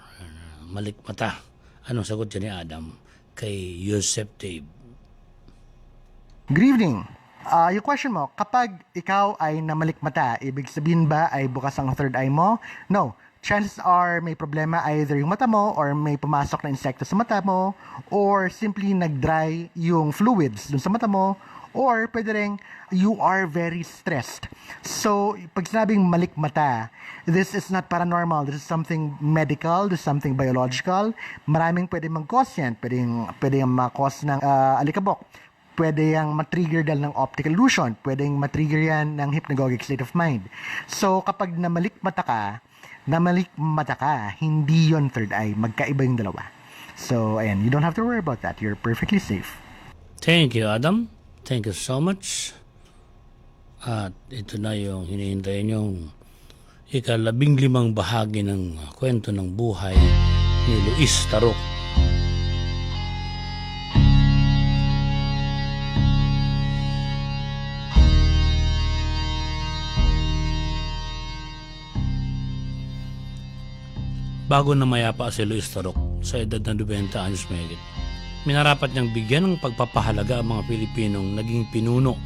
Malikmata. Anong sagot dyan ni Adam kay Joseph Dave? Good evening. Yung question mo, kapag ikaw ay namalikmata, ibig sabihin ba ay bukas ang third eye mo? No. Chances are may problema either yung mata mo or may pumasok na insekto sa mata mo or simply nag-dry yung fluids dun sa mata mo or pwede rin you are very stressed. So, pag sinabing malikmata, this is not paranormal. This is something medical. This is something biological. Maraming pwede mag-cause yan. Pwede mag-cause ng alikabok. Pwede yang matrigger dahil ng optical illusion. Pwede yang matrigger yan ng hypnagogic state of mind. So, kapag namalikmata ka, hindi yon third eye. Magkaiba yung dalawa. So, ayan, you don't have to worry about that. You're perfectly safe. Thank you, Adam. Thank you so much. At ito na yung hinihintay niyong ika-15 bahagi ng kwento ng buhay ni Luis Taruc. Bago na mayapa si Luis Taruc sa edad na 90 anyos mahigit, minarapat niyang bigyan ng pagpapahalaga ang mga Pilipinong naging pinuno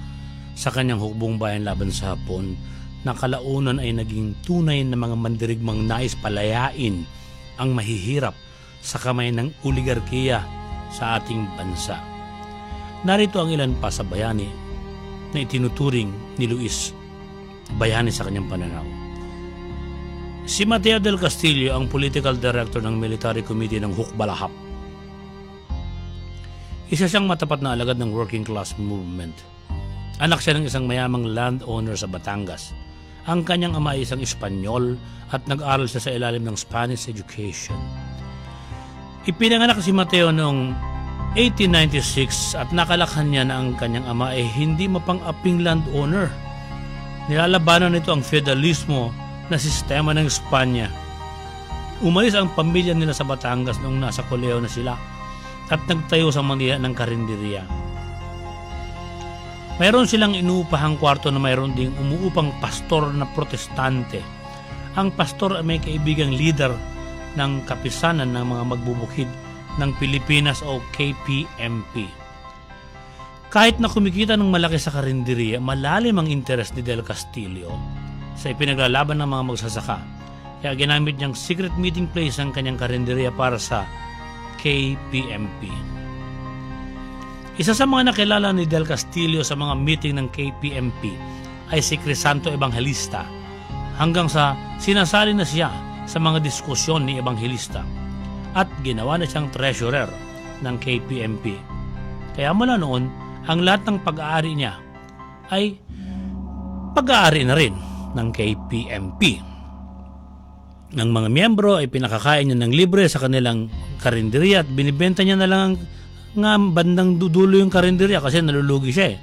sa kanyang hukbong bayan laban sa Hapon na kalaunan ay naging tunay na mga mandirigmang nais palayain ang mahihirap sa kamay ng oligarkiya sa ating bansa. Narito ang ilan pa sa bayani na itinuturing ni Luis, bayani sa kanyang pananaw. Si Mateo del Castillo ang political director ng Military Committee ng Hukbalahap. Isa siyang matapat na alagad ng working class movement. Anak siya ng isang mayamang landowner sa Batangas. Ang kanyang ama ay isang Espanyol at nag-aral siya sa ilalim ng Spanish education. Ipinanganak si Mateo noong 1896 at nakalakhan niya na ang kanyang ama ay hindi mapang-aping landowner. Nilalabanan nito ang feudalismo na sistema ng Espanya. Umalis ang pamilya nila sa Batangas noong nasa kolehiyo na sila at nagtayo sa Manila ng karinderya. Mayroon silang inuupahang kwarto na mayroon ding umuupang pastor na protestante. Ang pastor ay may kaibigang leader ng kapisanan ng mga magbubukid ng Pilipinas o KPMP. Kahit na kumikita ng malaki sa karinderya, malalim ang interes ni Del Castillo sa ipinaglalaban ng mga magsasaka. Kaya ginamit niyang secret meeting place ang kanyang karinderya para sa KPMP. Isa sa mga nakilala ni Del Castillo sa mga meeting ng KPMP ay si Crisanto Evangelista hanggang sa sinasali na siya sa mga diskusyon ni Evangelista at ginawa na siyang treasurer ng KPMP. Kaya mula noon, ang lahat ng pag-aari niya ay pag-aari na rin ng KPMP. ng mga miyembro ay pinakakain niya ng libre sa kanilang karinderya at binibenta niya na lang nga bandang dudulo yung karinderya kasi nalulugi siya eh.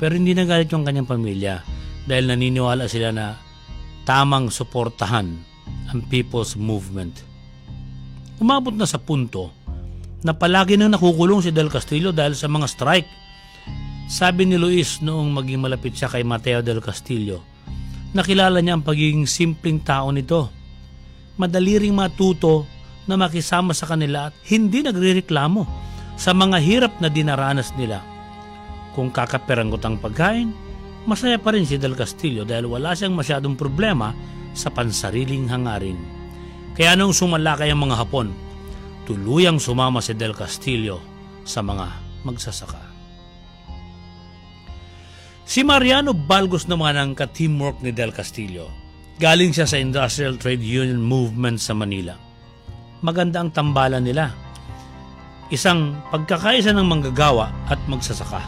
Pero hindi nagalit yung kanyang pamilya dahil naniniwala sila na tamang suportahan ang people's movement. Umabot na sa punto na palagi nang nakukulong si Del Castillo dahil sa mga strike. Sabi ni Luis noong maging malapit siya kay Mateo Del Castillo, nakilala niya ang pagiging simpleng tao nito. Madali ring matuto na makisama sa kanila at hindi nagrereklamo sa mga hirap na dinaranas nila. Kung kakaperanggot ang pagkain, masaya pa rin si Del Castillo dahil wala siyang masyadong problema sa pansariling hangarin. Kaya nung sumalakay ang mga Hapon, tuluyang sumama si Del Castillo sa mga magsasaka. Si Mariano Balgos naman ang ka-teamwork ni Del Castillo. Galing siya sa Industrial Trade Union Movement sa Manila. Maganda ang tambalan nila. Isang pagkakaisa ng manggagawa at magsasaka.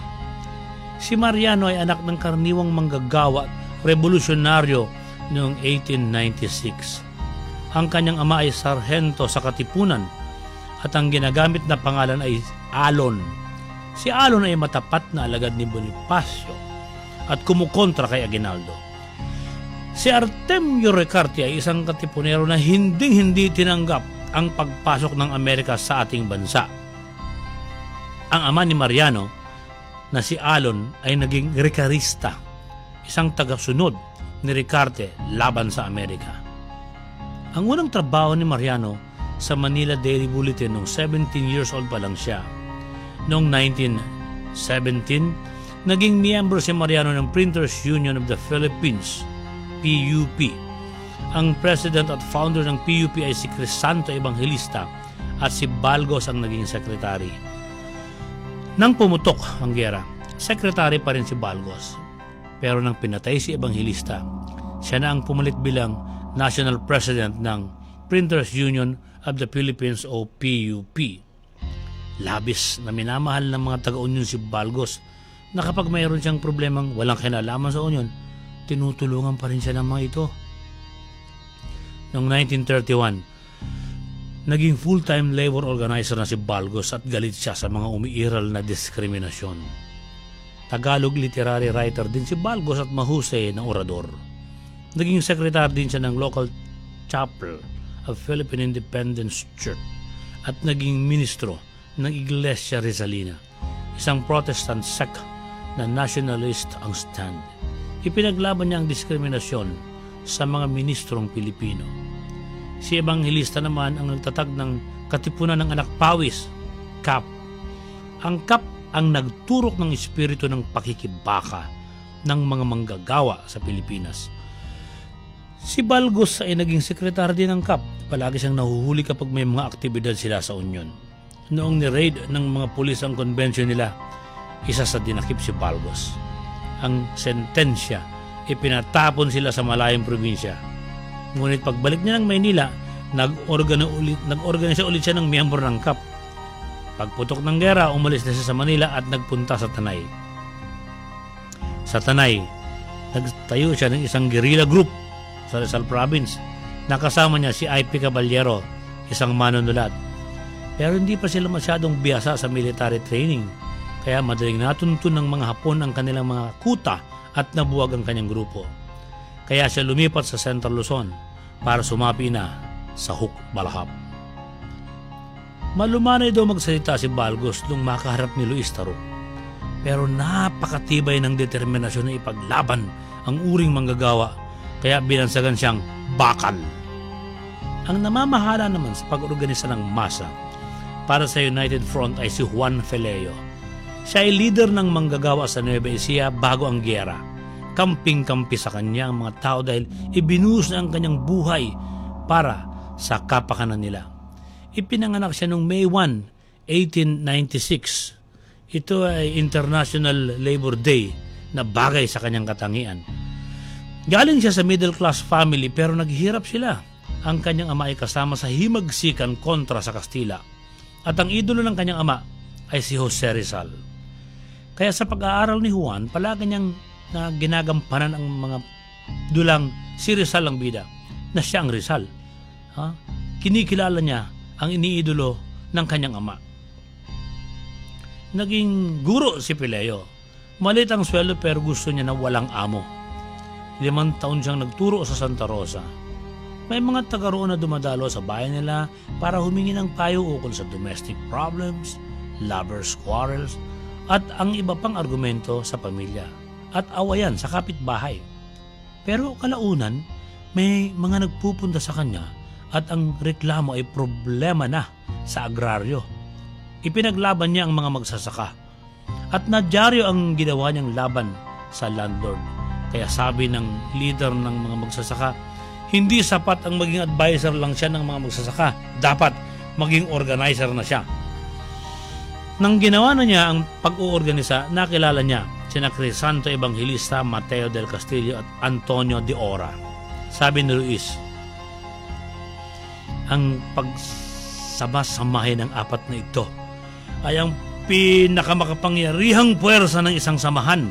Si Mariano ay anak ng karaniwang manggagawa at revolusyonaryo noong 1896. Ang kanyang ama ay sarhento sa Katipunan at ang ginagamit na pangalan ay Alon. Si Alon ay matapat na alagad ni Bonifacio at kumukontra kay Aguinaldo. Si Artemio Ricarte ay isang Katipunero na hindi tinanggap ang pagpasok ng Amerika sa ating bansa. Ang ama ni Mariano na si Alon ay naging Ricarista, isang tagasunod ni Ricarte laban sa Amerika. Ang unang trabaho ni Mariano sa Manila Daily Bulletin noong 17 years old pa lang siya. Noong 1917, naging miyembro si Mariano ng Printers Union of the Philippines, PUP. Ang president at founder ng PUP ay si Crisanto Evangelista at si Balgos ang naging sekretary. Nang pumutok ang giyera, sekretary pa rin si Balgos. Pero nang pinatay si Evangelista, siya na ang pumalit bilang National President ng Printers Union of the Philippines o PUP. Labis na minamahal ng mga taga-union si Balgos na kapag mayroon siyang problemang walang kinalaman sa union, tinutulungan pa rin siya ng mga ito. Noong 1931, naging full-time labor organizer na si Balgos at galit siya sa mga umiiral na diskriminasyon. Tagalog literary writer din si Balgos at mahusay na orador. Naging sekretary din siya ng local chapel of Philippine Independence Church at naging ministro ng Iglesia Rizalina, isang Protestant sect na nationalist ang stand. Ipinaglaban niya ang diskriminasyon sa mga ministrong Pilipino. Si Evangelista naman ang nagtatag ng Katipunan ng Anak Pawis, CAP. Ang CAP ang nagturok ng espiritu ng pakikibaka ng mga manggagawa sa Pilipinas. Si Balgos ay naging sekretary din ng CAP. Palagi siyang nahuhuli kapag may mga aktibidad sila sa union. Noong ni-raid ng mga pulis ang konbensyon nila, isa sa dinakip si Balgos. Ang sentensya, ipinatapon sila sa malayong probinsya. Ngunit pagbalik niya ng Maynila, nag-organisa ulit siya ng miyembro ng CAP. Pagputok ng gera, umalis na siya sa Manila at nagpunta sa Tanay. Sa Tanay, nagtayo siya ng isang guerrilla group sa Rizal Province. Nakasama niya si I.P. Caballero, isang manunulat. Pero hindi pa sila masyadong biyasa sa military training, kaya madaling natuntun ng mga Hapon ang kanilang mga kuta at nabuwag ang kanyang grupo. Kaya siya lumipat sa Central Luzon para sumapi na sa Huk Balahap. Malumanay daw magsalita si Balgos nung makaharap ni Luis Taruc. Pero napakatibay ng determinasyon na ipaglaban ang uring manggagawa, kaya binansagan siyang bakal. Ang namamahala naman sa pag-organisa ng masa para sa United Front ay si Juan Feleo. Siya ay leader ng manggagawa sa Nueva Ecija bago ang giyera. Kamping-kampi sa kanya ang mga tao dahil ibinuhos na ang kanyang buhay para sa kapakanan nila. Ipinanganak siya noong May 1, 1896. Ito ay International Labor Day na bagay sa kanyang katangian. Galing siya sa middle class family pero naghihirap sila. Ang kanyang ama ay kasama sa himagsikan kontra sa Kastila. At ang idolo ng kanyang ama ay si Jose Rizal. Kaya sa pag-aaral ni Juan, palagi niyang na ginagampanan ang mga dulang si Rizal ang bida, na siya ang Rizal. Kinikilala niya ang iniidolo ng kanyang ama. Naging guro si Peleo. Maliit ang sweldo pero gusto niya na walang amo. 5 taon siyang nagturo sa Santa Rosa. May mga taga roon na dumadalo sa bayan nila para humingi ng payo ukol sa domestic problems, lovers' quarrels, at ang iba pang argumento sa pamilya at awayan sa kapitbahay. Pero kalaunan, may mga nagpupunta sa kanya at ang reklamo ay problema na sa agraryo. Ipinaglaban niya ang mga magsasaka at nadyaryo ang ginawa niyang laban sa landlord. Kaya sabi ng leader ng mga magsasaka, hindi sapat ang maging advisor lang siya ng mga magsasaka. Dapat maging organizer na siya. Nang ginawa na niya ang pag-uorganisa, nakilala niya sina Crisanto Evangelista, Mateo del Castillo at Antonio de Ora. Sabi ni Luis, ang pagsama-samahin ng 4 na ito ay ang pinakamakapangyarihang puwersa ng isang samahan.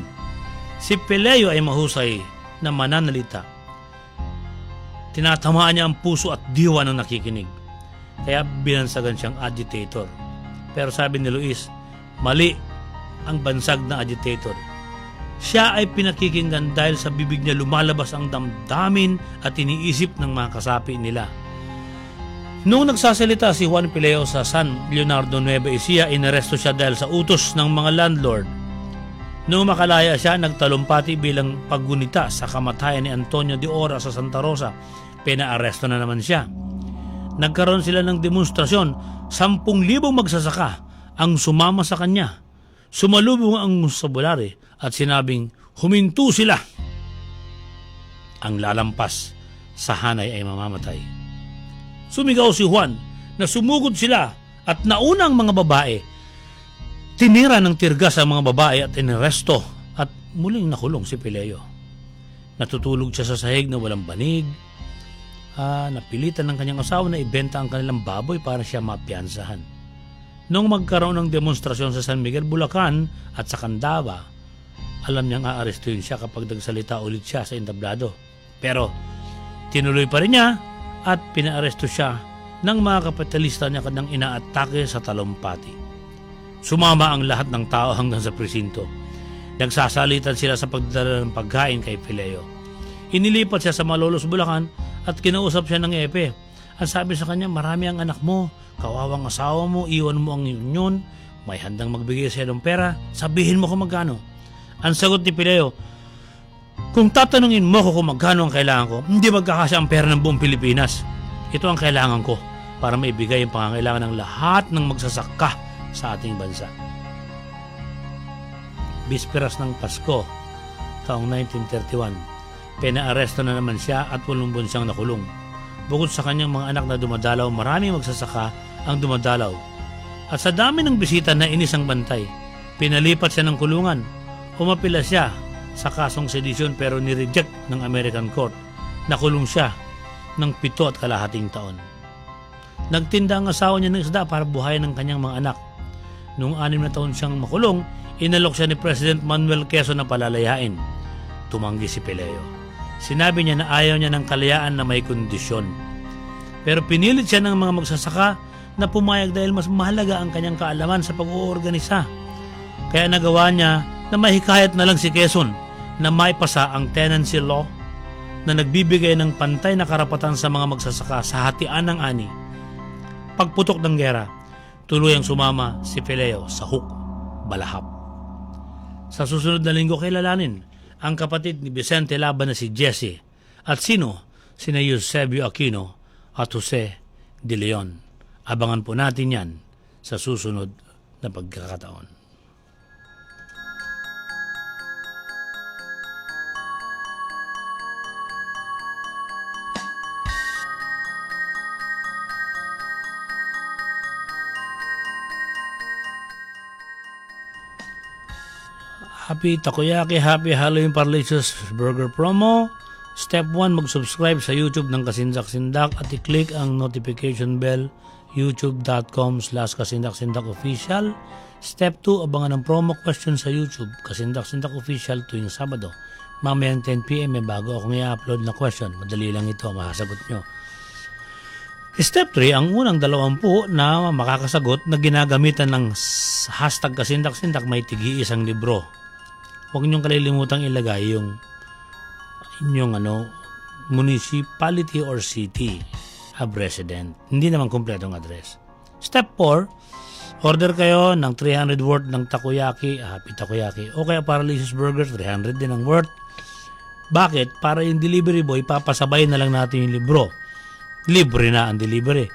Si Peleo ay mahusay na mananalita. Tinatamaan niya ang puso at diwa ng nakikinig. Kaya binansagan siyang agitator. Pero sabi ni Luis, mali ang bansag na agitator. Siya ay pinakikinggan dahil sa bibig niya lumalabas ang damdamin at iniisip ng mga kasapi nila. Noong nagsasalita si Juan Peleo sa San Leonardo, Nueva Ecija, inaresto siya dahil sa utos ng mga landlord. Noong makalaya siya, nagtalumpati bilang paggunita sa kamatayan ni Antonio de Ora sa Santa Rosa. Pinaaresto na naman siya. Nagkaroon sila ng demonstrasyon. 10,000 magsasaka ang sumama sa kanya. Sumalubong ang musabulari at sinabing huminto sila. Ang lalampas sa hanay ay mamamatay. Sumigaw si Juan na sumugod sila at nauna ang mga babae. Tinira ng tirgas ang mga babae at iniresto at muling nakulong si Peleo. Natutulog siya sa sahig na walang banig. Napilitan ng kanyang asawa na ibenta ang kanilang baboy para siya mapiyansahan. Noong magkaroon ng demonstrasyon sa San Miguel, Bulacan at sa Candaba, alam niyang aarestuin siya kapag nagsalita ulit siya sa entablado. Pero tinuloy pa rin niya at pinaaresto siya ng mga kapitalista niya kanyang inaatake sa talumpati. Sumama ang lahat ng tao hanggang sa presinto. Nagsasalitan sila sa pagdala ng pagkain kay Peleo. Inilipat siya sa Malolos, Bulacan at kinausap siya ng Epe. Ang sabi sa kanya, marami ang anak mo, kawawang asawa mo, iwan mo ang union, may handang magbigay sa ng pera, sabihin mo kung magkano. Ang sagot ni Peleo, kung tatanungin mo ko kung magkano ang kailangan ko, hindi magkakasya ang pera ng buong Pilipinas. Ito ang kailangan ko para maibigay ang pangangailangan ng lahat ng magsasaka sa ating bansa. Bisperas ng Pasko, taong 1931, pinaaresto na naman siya at 8 buwan siyang nakulong. Bukod sa kanyang mga anak na dumadalaw, maraming magsasaka ang dumadalaw. At sa dami ng bisita na inis ang bantay, pinalipat siya ng kulungan. Umapila siya sa kasong sedisyon pero nireject ng American Court. Nakulong siya ng 7.5 taon. Nagtinda ang asawa niya ng isda para buhayin ng kanyang mga anak. Noong 6 na taon siyang makulong, inalok siya ni President Manuel Quezon na palalayain. Tumanggi si Peleo. Sinabi niya na ayaw niya ng kalayaan na may kondisyon. Pero pinilit siya ng mga magsasaka na pumayag dahil mas mahalaga ang kanyang kaalaman sa pag-uorganisa. Kaya nagawa niya na mahikayat na lang si Quezon na maipasa ang tenancy law na nagbibigay ng pantay na karapatan sa mga magsasaka sa hatian ng ani. Pagputok ng gera, tuluyang sumama si Peleo sa Hook, Balahap. Sa susunod na linggo kilalanin ang kapatid ni Vicente Laban na si Jesse at sina Eusebio Aquino at Jose de Leon. Abangan po natin yan sa susunod na pagkakataon. Happy Takoyaki, Happy Halloween Parlicious Burger Promo. Step 1, mag-subscribe sa YouTube ng Kasindak-Sindak at i-click ang notification bell youtube.com/Kasindak-Sindak Official. Step 2, abangan ang promo question sa YouTube Kasindak-Sindak Official tuwing Sabado. Mamayang 10 PM may bago akong i-upload na question. Madali lang ito, masasagot nyo. Step 3, ang unang 20 na makakasagot na ginagamitan ng hashtag Kasindak-Sindak may tigi-isang libro. Huwag niyong kalilimutang ilagay yung inyong municipality or city of resident. Hindi naman kumpletong address. Step 4, order kayo ng 300 worth ng takoyaki, happy takoyaki, o kaya paralysis burgers, 300 din ang worth. Bakit? Para yung delivery boy, papasabay na lang natin yung libro. Libre na ang delivery.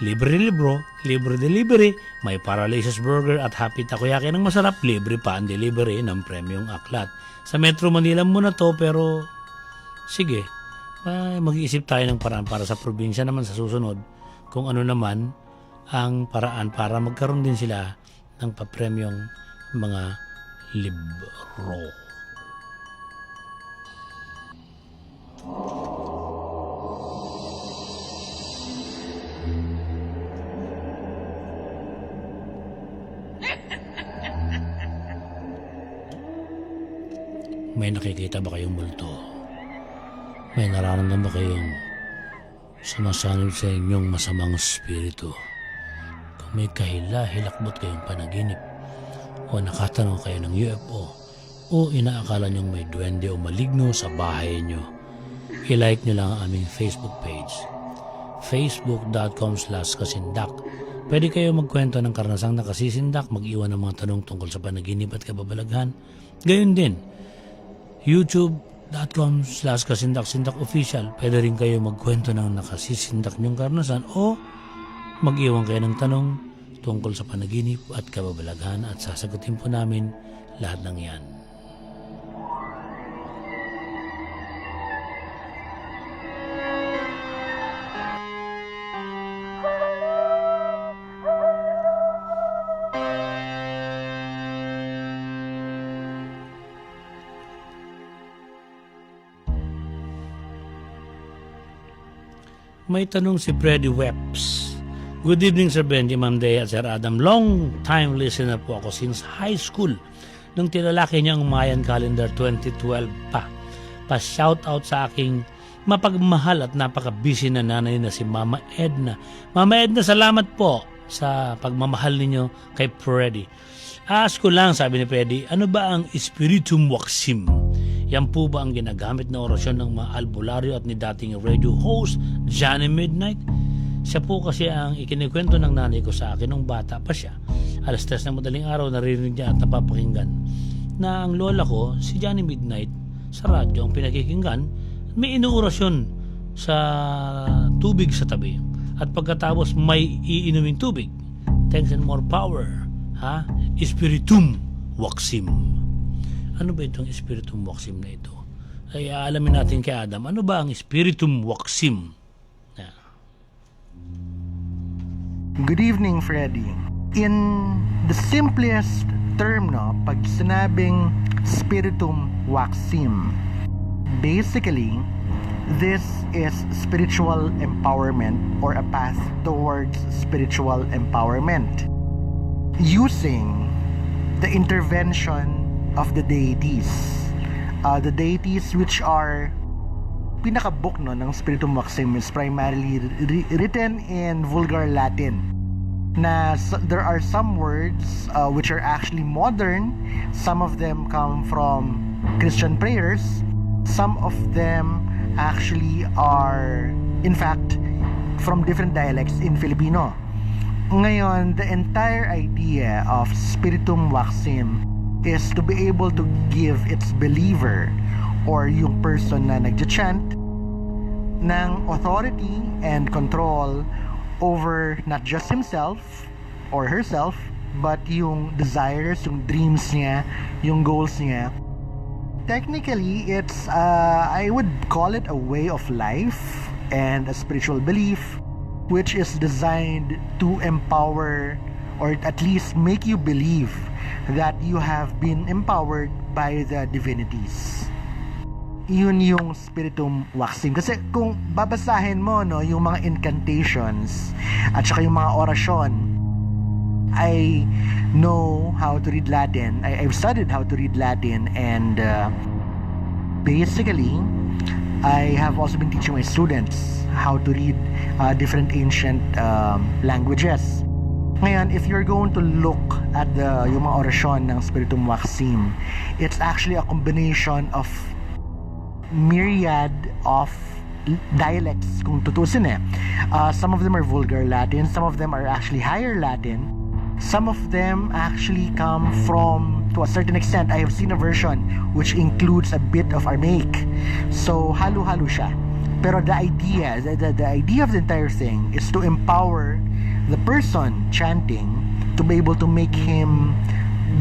Libre libro, libre delivery, may paralysis burger at happy takoyaki ng masarap, libre pa ang delivery ng premium aklat. Sa Metro Manila muna to, pero sige, mag-iisip tayo ng paraan para sa probinsya naman sa susunod kung ano naman ang paraan para magkaroon din sila ng papremyong mga libro. May nakikita ba kayong multo? May nararamdaman ba kayong sumasanib sa inyong masamang espiritu? Kung may kahila-hilakbot kayong panaginip o nakatanong kayo ng UFO o inaakala nyong may duwende o maligno sa bahay nyo, i-like nyo lang ang aming Facebook page, facebook.com/kasindak. Pwede kayo magkwento ng karnasang nakasisindak, mag-iwan ng mga tanong tungkol sa panaginip at kababalaghan. Gayon din, youtube.com/kasindak-sindak official. Pwede rin kayo magkwento ng nakasisindak nyong karanasan o mag-iwan kayo ng tanong tungkol sa panaginip at kababalaghan at sasagutin po namin lahat ng yan. May tanong si Freddy Weps. Good evening, Sir Benjie, Ma'am Deah at Sir Adam. Long time listener po ako since high school. Nung tinalaki niya ang Mayan Calendar 2012 pa. Pa-shoutout sa aking mapagmahal at napaka-busy na nanay na si Mama Edna. Mama Edna, salamat po sa pagmamahal ninyo kay Freddy. Ask ko lang, sabi ni Freddy, ano ba ang Spiritum Wacsim? Yan po ba ang ginagamit na orasyon ng mga albularyo at ni dating radio host Johnny Midnight? Siya po kasi ang ikinikwento ng nanay ko sa akin nung bata pa siya. Alas 3 ng madaling araw, naririnig niya at napapakinggan na ang lola ko, si Johnny Midnight, sa radyo ang pinakikinggan, may inuorasyon sa tubig sa tabi. At pagkatapos may iinuming tubig. Thanks and more power. Spiritum Wacsim. Ano ba itong Spiritum Wacsim na ito? Ay aalamin natin kay Adam, ano ba ang Spiritum Wacsim? Good evening, Freddy. In the simplest term, pag sinabing Spiritum Wacsim, basically, this is spiritual empowerment or a path towards spiritual empowerment using the intervention of the deities. The deities which are pinaka-book ng Spiritum Wacsim is primarily written in vulgar Latin. There are some words which are actually modern. Some of them come from Christian prayers. Some of them actually are, in fact, from different dialects in Filipino. Ngayon, the entire idea of Spiritum Wacsim is to be able to give its believer or yung person na nagja-chant ng authority and control over not just himself or herself, but yung desires, yung dreams niya, yung goals niya. Technically, it's I would call it a way of life and a spiritual belief which is designed to empower or at least make you believe that you have been empowered by the divinities. Yun yung Spiritum Wacsim. Kasi kung babasahin mo yung mga incantations at saka yung mga orasyon, I know how to read Latin. I've studied how to read Latin, and basically I have also been teaching my students how to read different ancient languages. Ngayon, if you're going to look at yung mga orasyon ng Spiritum Wacsim, it's actually a combination of myriad of dialects kung tutusin eh. Some of them are vulgar Latin, some of them are actually higher Latin, some of them actually come from, to a certain extent, I have seen a version which includes a bit of Aramaic. So halo-halo siya. Pero the idea of the entire thing is to empower the person chanting to be able to make him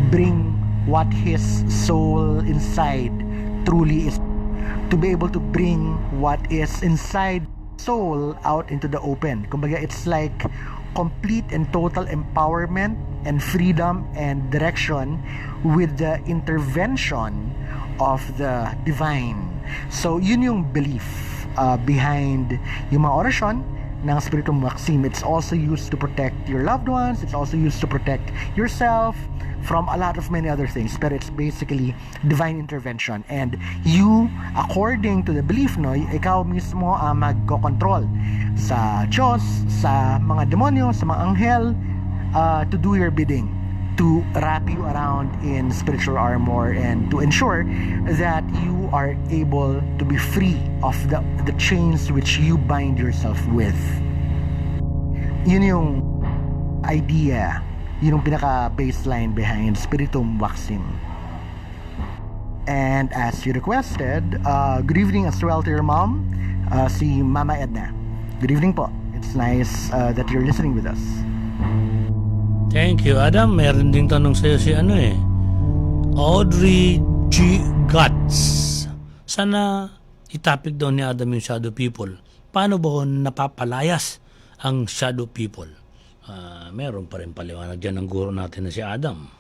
bring what his soul inside truly is, to be able to bring what is inside soul out into the open. Kumbaga, it's like complete and total empowerment and freedom and direction with the intervention of the divine. So yun yung belief behind yung mga orasyon ng Spiritum Wacsim. It's also used to protect your loved ones. It's also used to protect yourself from a lot of many other things. But it's basically divine intervention. And you, according to the belief, no, ikaw mismo ang magkocontrol sa Diyos, sa mga demonyo, sa mga anghel, to do your bidding, to wrap you around in spiritual armor, and to ensure that you are able to be free of the chains which you bind yourself with. Yun yung idea, yun yung pinaka-baseline behind Spiritum Wacsim. And as you requested, good evening as well to your mom, si Mama Edna. Good evening po. It's nice that you're listening with us. Thank you, Adam. Meron ding tanong sa'yo si Audrey G. Guts. Sana itapik daw ni Adam yung shadow people. Paano ba napapalayas ang shadow people? Meron pa rin paliwanag dyan ng guro natin na si Adam.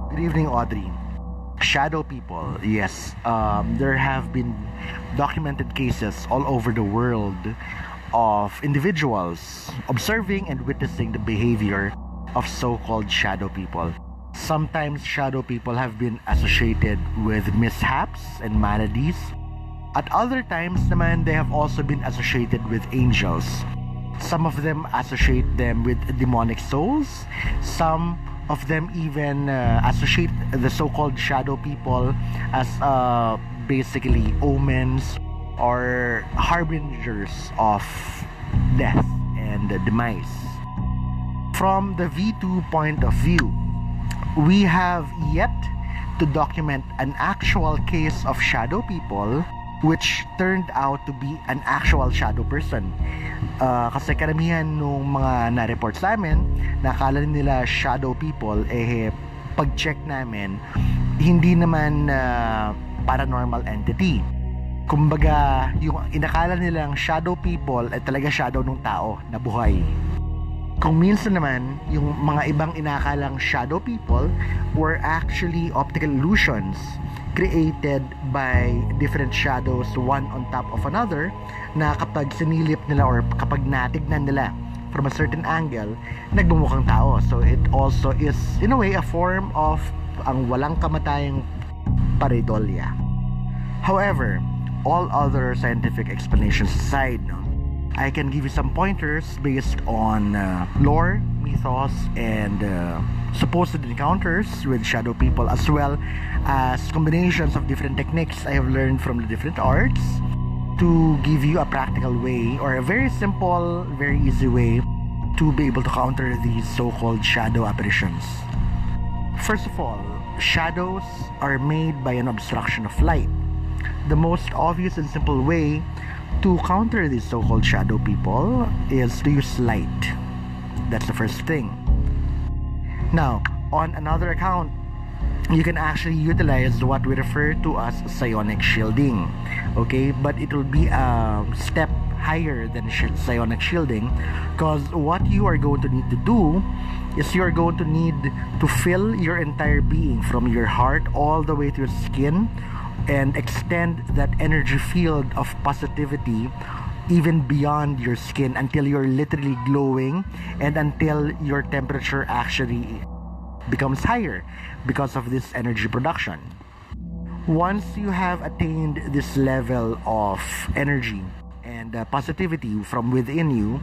Good evening, Audrey. Shadow people, yes. There have been documented cases all over the world of individuals observing and witnessing the behavior of so-called shadow people. Sometimes shadow people have been associated with mishaps and maladies. At other times naman, they have also been associated with angels. Some of them associate them with demonic souls. Some of them even associate the so-called shadow people as basically omens or harbingers of death and demise. From the V2 point of view, we have yet to document an actual case of shadow people which turned out to be an actual shadow person. Kasi karamihan nung mga na-report sa amin, nakala nila shadow people, pag-check namin, hindi naman paranormal entity. Kumbaga, yung inakala nilang shadow people ay talaga shadow ng tao na buhay. Kung minsan naman, yung mga ibang inakalang shadow people were actually optical illusions created by different shadows, one on top of another, na kapag sinilip nila or kapag natignan nila from a certain angle, nagbumukhang tao. So it also is, in a way, a form of ang walang kamatayang pareidolia. However, all other scientific explanations aside, no, I can give you some pointers based on lore, mythos, and supposed encounters with shadow people, as well as combinations of different techniques I have learned from the different arts to give you a practical way, or a very simple, very easy way to be able to counter these so-called shadow apparitions. First of all, shadows are made by an obstruction of light. The most obvious and simple way to counter these so-called shadow people is to use light. That's the first thing. Now, on another account, you can actually utilize what we refer to as psionic shielding. Okay, but it will be a step higher than psionic shielding, because what you are going to need to do is you are going to need to fill your entire being from your heart all the way to your skin and extend that energy field of positivity even beyond your skin until you're literally glowing and until your temperature actually becomes higher because of this energy production. Once you have attained this level of energy and positivity from within you,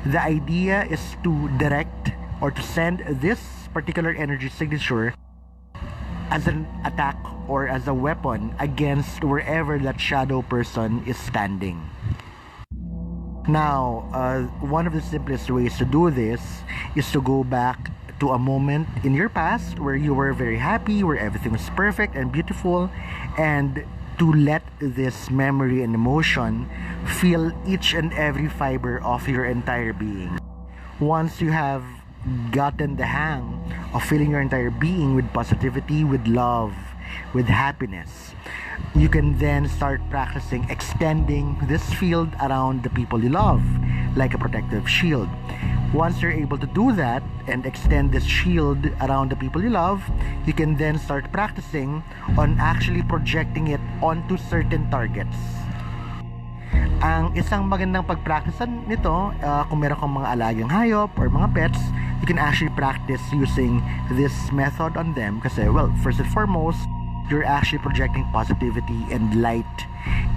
the idea is to direct or to send this particular energy signature as an attack or as a weapon against wherever that shadow person is standing. Now, one of the simplest ways to do this is to go back to a moment in your past where you were very happy, where everything was perfect and beautiful, and to let this memory and emotion fill each and every fiber of your entire being. Once you have gotten the hang of filling your entire being with positivity, with love, with happiness, you can then start practicing extending this field around the people you love, like a protective shield. Once you're able to do that and extend this shield around the people you love, you can then start practicing on actually projecting it onto certain targets. Ang isang magandang pagpracticean nito, kung meron kang mga alagang hayop or mga pets, you can actually practice using this method on them kasi, well, first and foremost, you're actually projecting positivity and light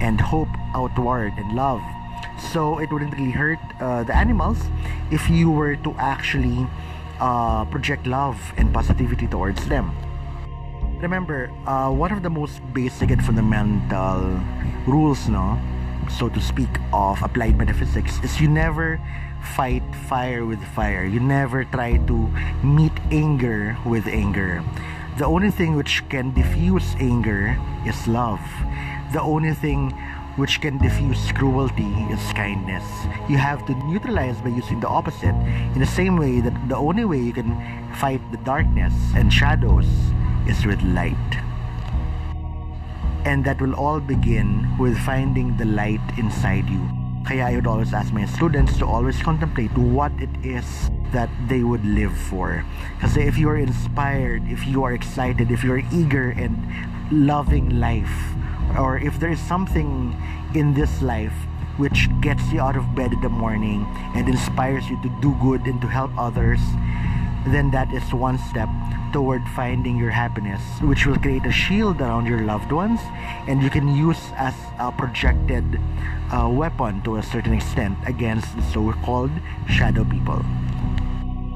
and hope outward and love. So it wouldn't really hurt the animals if you were to actually project love and positivity towards them. Remember, one of the most basic and fundamental rules, no, so to speak, of applied metaphysics is you never fight fire with fire. You never try to meet anger with anger. The only thing which can diffuse anger is love. The only thing which can diffuse cruelty is kindness. You have to neutralize by using the opposite. In the same way that the only way you can fight the darkness and shadows is with light. And that will all begin with finding the light inside you. Kaya I would always ask my students to always contemplate what it is that they would live for. Kasi if you are inspired, if you are excited, if you are eager and loving life, or if there is something in this life which gets you out of bed in the morning and inspires you to do good and to help others, then that is one step toward finding your happiness, which will create a shield around your loved ones, and you can use as a projected weapon to a certain extent against the so-called shadow people.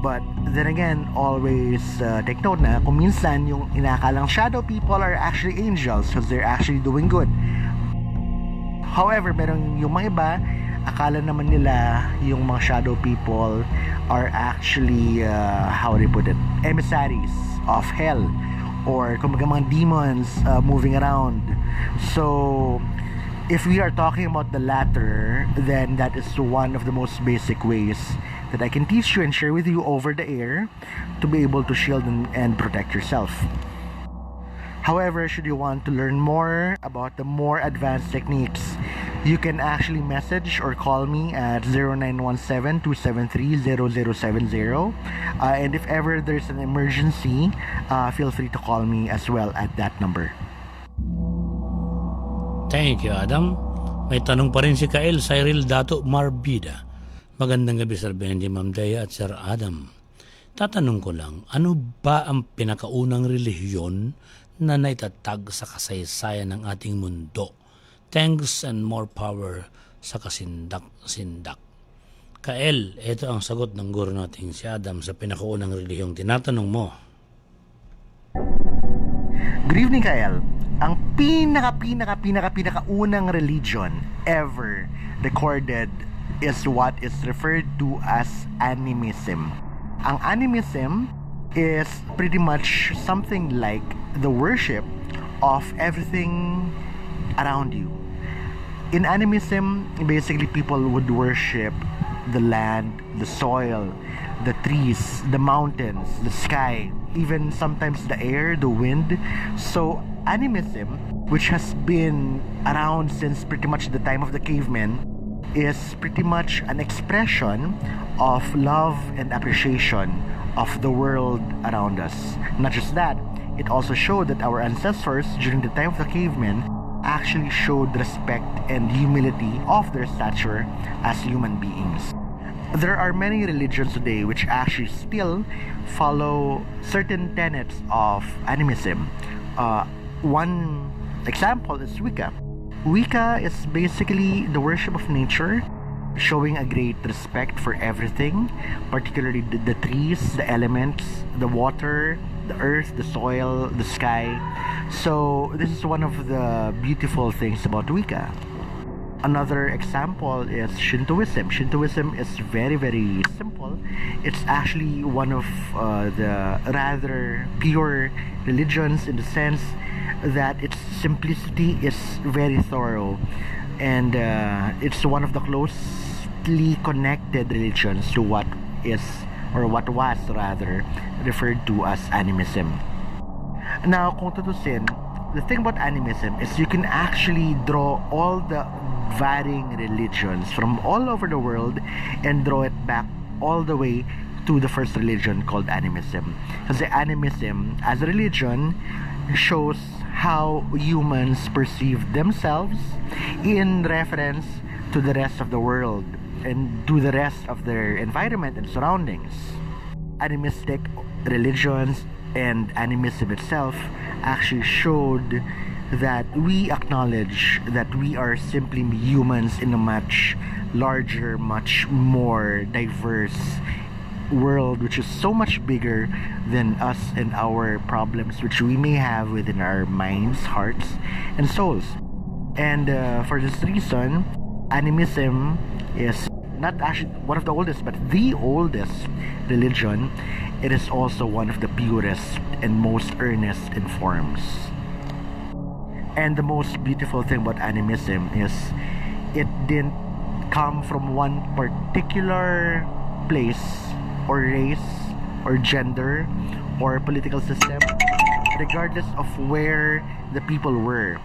But then again, always take note na kung minsan yung inakalang shadow people are actually angels because they're actually doing good. However, meron yung mga iba, akala naman nila yung mga shadow people are actually, how do you put it, emissaries of hell, or kumbaga mga demons moving around. So, if we are talking about the latter, then that is one of the most basic ways that I can teach you and share with you over the air to be able to shield and protect yourself. However, should you want to learn more about the more advanced techniques, you can actually message or call me at 0917-273-0070. And if ever there's an emergency, feel free to call me as well at that number. Thank you, Adam. May tanong pa rin si Kael Cyril Dato Marbida. Magandang gabi, Sir Benjie, Ma'am Deah at Sir Adam. Tatanong ko lang, ano ba ang pinakaunang relihiyon na naitatag sa kasaysayan ng ating mundo? Thanks and more power sa Kasindak-Sindak. Kael, ito ang sagot ng guro nating si Adam sa pinakaunang relihiyong tinatanong mo. Good evening, Kael. Ang pinakaunang religion ever recorded is what is referred to as animism. Ang animism is pretty much something like the worship of everything around you. In animism, basically people would worship the land, the soil, the trees, the mountains, the sky, even sometimes the air, the wind. So animism, which has been around since pretty much the time of the cavemen, is pretty much an expression of love and appreciation of the world around us. Not just that, it also showed that our ancestors during the time of the cavemen actually showed respect and humility of their stature as human beings. There are many religions today which actually still follow certain tenets of animism. One example is Wicca. Wicca is basically the worship of nature, showing a great respect for everything, particularly the trees, the elements, the water, the earth, the soil, the sky. So this is one of the beautiful things about Wicca. Another example is Shintoism. Shintoism is very, very simple. It's actually one of the rather pure religions in the sense that its simplicity is very thorough, and it's one of the closely connected religions to what is, or what was rather, referred to as animism. Now, kung tutusin, the thing about animism is you can actually draw all the varying religions from all over the world and draw it back all the way to the first religion called animism. Kasi animism as a religion shows how humans perceive themselves in reference to the rest of the world and to the rest of their environment and surroundings. Animistic religions and animism itself actually showed that we acknowledge that we are simply humans in a much larger, much more diverse world, which is so much bigger than us and our problems which we may have within our minds, hearts, and souls. And for this reason, animism is not actually one of the oldest, but the oldest religion. It is also one of the purest and most earnest in forms. And the most beautiful thing about animism is it didn't come from one particular place or race or gender or political system. Regardless of where the people were,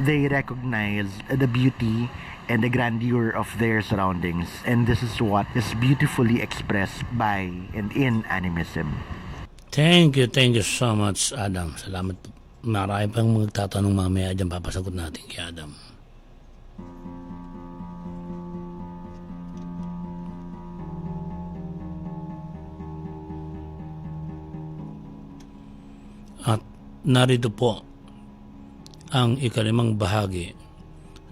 they recognized the beauty and the grandeur of their surroundings. And this is what is beautifully expressed by and in animism. Thank you so much, Adam. Salamat po. Marami pang magtatanong mamaya dyan, papasagot natin kay Adam. At narito po ang ikalimang bahagi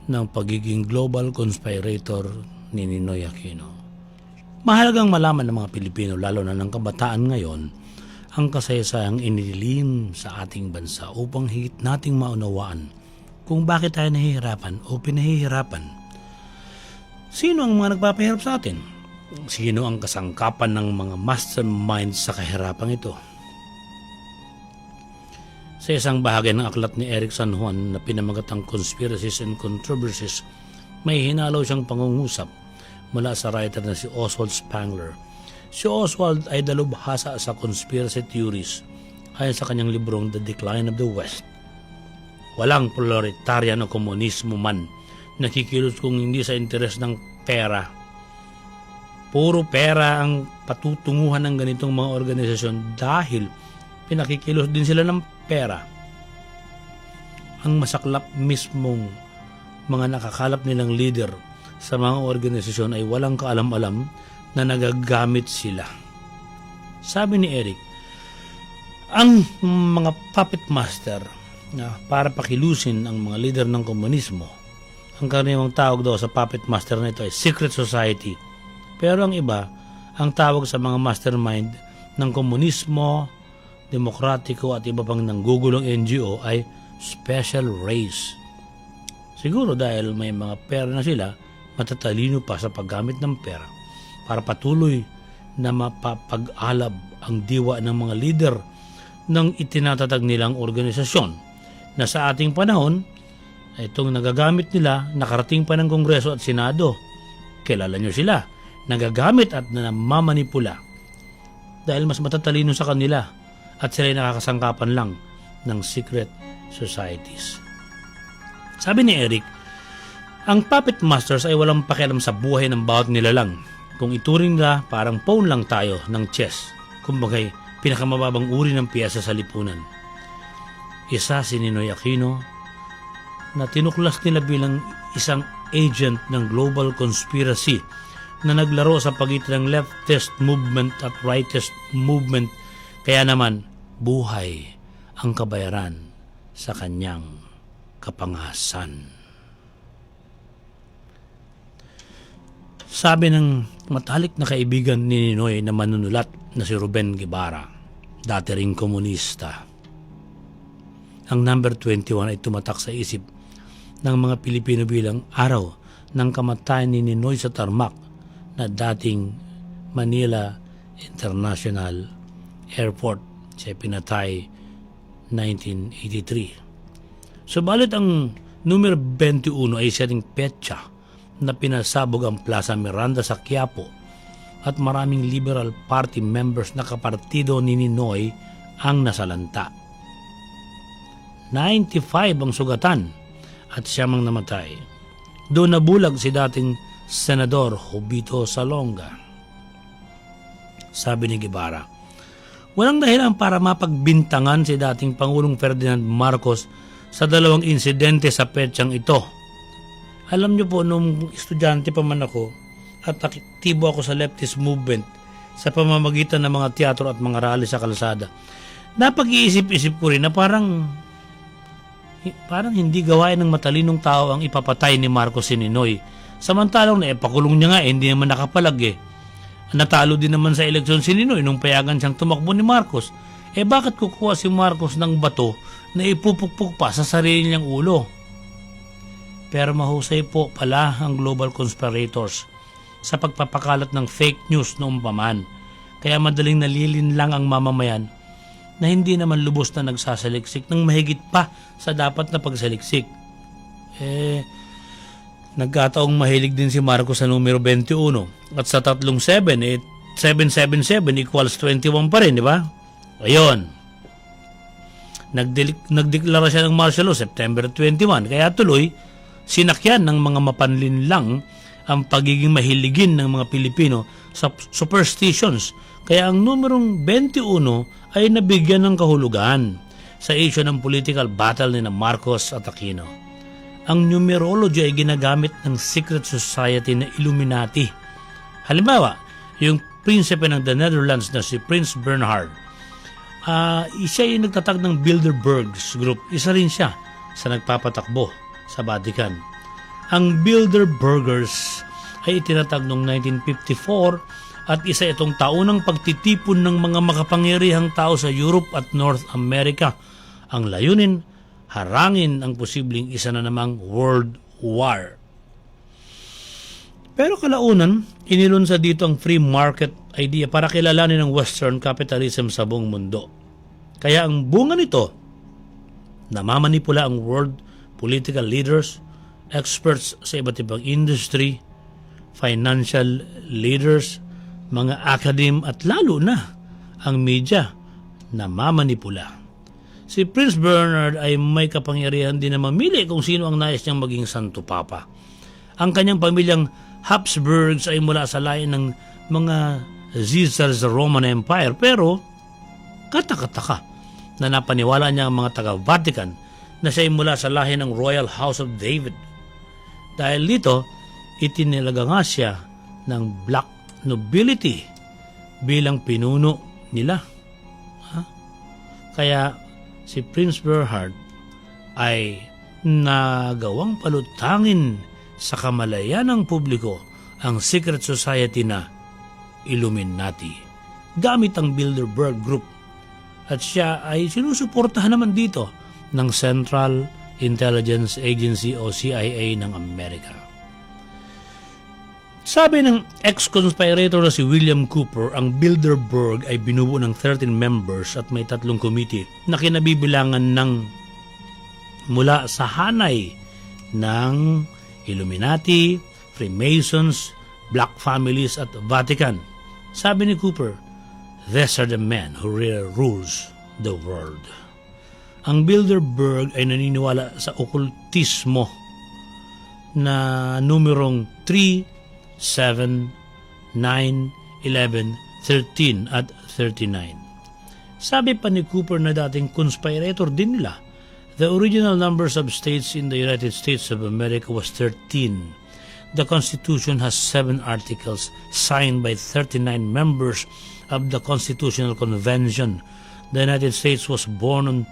ng pagiging global conspirator ni Ninoy Aquino. Mahalagang malaman ng mga Pilipino, lalo na ng kabataan ngayon, ang kasaysayang inilim sa ating bansa upang higit nating maunawaan kung bakit tayo nahihirapan o pinahihirapan. Sino ang mga nagpapahirap sa atin? Sino ang kasangkapan ng mga masterminds sa kahirapan ito? Sa isang bahagi ng aklat ni Eric San Juan na pinamagatang Conspiracies and Controversies, may hinalaw siyang pangungusap mula sa writer na si Oswald Spengler. Si Oswald ay dalubhasa sa conspiracy theories ayon sa kanyang librong The Decline of the West. Walang proletarian o komunismo man nakikilos kung hindi sa interes ng pera. Puro pera ang patutunguhan ng ganitong mga organisasyon dahil pinakikilos din sila ng pera. Ang masaklap mismong mga nakakalap nilang leader sa mga organisasyon ay walang kaalam-alam na nagagamit sila. Sabi ni Eric, ang mga puppet master na para pakilusin ang mga leader ng komunismo, ang karaniwang tawag daw sa puppet master na ito ay secret society. Pero ang iba, ang tawag sa mga mastermind ng komunismo, demokratiko at iba pang nanggugulong NGO ay special race. Siguro dahil may mga pera na sila, matatalino pa sa paggamit ng pera para patuloy na mapapag-alab ang diwa ng mga leader ng itinatatag nilang organisasyon na sa ating panahon, itong nagagamit nila nakarating pa ng Kongreso at Senado. Kilala nyo sila, nagagamit at namamanipula dahil mas matatalino sa kanila at sila ay nakakasangkapan lang ng secret societies. Sabi ni Eric, ang puppet masters ay walang pakialam sa buhay ng bawat nilalang. Kung ituring nila parang pawn lang tayo ng chess, kumbagay pinakamababang uri ng piyesa sa lipunan. Isa si Ninoy Aquino na tinuklas nila bilang isang agent ng global conspiracy na naglaro sa pagitan ng leftist movement at rightist movement. Kaya naman, buhay ang kabayaran sa kanyang kapangasan. Sabi ng matalik na kaibigan ni Ninoy na manunulat na si Ruben Guevara, dati ring komunista, ang number 21 ay tumatak sa isip ng mga Pilipino bilang araw ng kamatayan ni Ninoy sa tarmac na dating Manila International Airport. Siya pinatay 1983. Subalit ang numero 21 ay setting petsa na pinasabog ang Plaza Miranda sa Quiapo at maraming Liberal Party members na kapartido ni Ninoy ang nasalanta. 95 ang sugatan at siyamang namatay. Doon nabulag si dating Senador Jovito Salonga. Sabi ni Guevara, walang dahilan para mapagbintangan si dating Pangulong Ferdinand Marcos sa dalawang insidente sa petsang ito. Alam niyo po, nung estudyante pa man ako at aktibo ako sa leftist movement sa pamamagitan ng mga teatro at mga rally sa kalsada, napag-iisip-isip ko rin na parang hindi gawain ng matalinong tao ang ipapatay ni Marcos si Ninoy. Samantalang pakulong niya nga, hindi naman nakapalag Natalo din naman sa eleksyon si Ninoy nung payagan siyang tumakbo ni Marcos. Bakit kukuha si Marcos ng bato na ipupukpuk pa sa sarili niyang ulo? Pero mahusay po pala ang global conspirators sa pagpapakalat ng fake news noong paman. Kaya madaling nalilin lang ang mamamayan na hindi naman lubos na nagsasaliksik ng mahigit pa sa dapat na pagsaliksik. Nagkataong mahilig din si Marcos sa numero 21 at sa 37, 777 equals 21 pa rin, di ba? Ayun. Nagdeklara siya ng martial law September 21, kaya tuloy sinakyan ng mga mapanlinlang ang pagiging mahiligin ng mga Pilipino sa superstitions. Kaya ang numerong 21 ay nabigyan ng kahulugan sa issue ng political battle ni Marcos at Aquino. Ang numerology ay ginagamit ng secret society na Illuminati. Halimbawa, yung prinsipe ng the Netherlands na si Prince Bernhard, siya ay nagtatag ng Bilderbergs Group. Isa rin siya sa nagpapatakbo sa Vatican. Ang Bilderbergers ay itinatag noong 1954 at isa itong taunang pagtitipon ng mga makapangyarihang tao sa Europe at North America. Ang layunin, harangin ang posibleng isa na namang World War. Pero kalaunan, inilunsa dito ang free market idea para kilalanin ang Western capitalism sa buong mundo. Kaya ang bunga nito, namamanipula ang world political leaders, experts sa iba't ibang industry, financial leaders, mga academe at lalo na ang media na mamanipula. Si Prince Bernhard ay may kapangyarihan din na mamili kung sino ang nais niyang maging Santo Papa. Ang kanyang pamilyang Habsburgs ay mula sa lahi ng mga Caesars sa Roman Empire, pero katakataka na napaniwala niya ang mga taga-Vatican na siya ay mula sa lahi ng Royal House of David. Dahil dito, itinilaga nga siya ng black nobility bilang pinuno nila. Kaya si Prince Bernhard ay nagawang palutangin sa kamalayan ng publiko ang secret society na Illuminati gamit ang Bilderberg Group, at siya ay sinusuportahan naman dito ng Central Intelligence Agency o CIA ng Amerika. Sabi ng ex-conspirator na si William Cooper, ang Bilderberg ay binubuo ng 13 members at may 3 committee na kinabibilangan ng mula sa hanay ng Illuminati, Freemasons, Black Families at Vatican. Sabi ni Cooper, these are the men who really rules the world. Ang Bilderberg ay naniniwala sa okultismo na numerong 3, 7, 9, 11, 13 at 39. Sabi pa ni Cooper na dating conspirator din nila, The original numbers of states in the United States of America was 13. The Constitution has 7 articles signed by 39 members of the Constitutional Convention. The United States was born on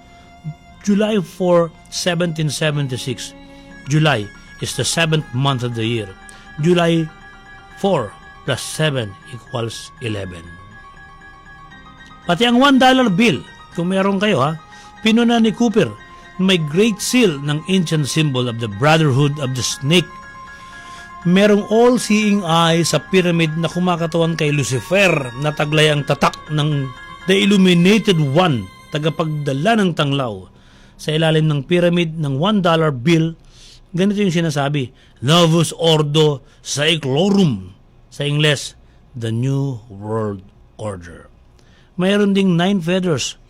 July 4, 1776. July is the 7th month of the year. July 4 plus 7 equals 11. Pati ang $1 bill, kung meron kayo pinuna ni Cooper, may great seal ng ancient symbol of the Brotherhood of the Snake. Merong all-seeing eye sa pyramid na kumakatawan kay Lucifer na taglay ang tatak ng The Illuminated One, tagapagdala ng tanglaw. Sa ilalim ng pyramid ng $1 bill, ganito yung sinasabi, Novus Ordo Saeclorum. Sa Ingles, The New World Order. Mayroon ding 9 feathers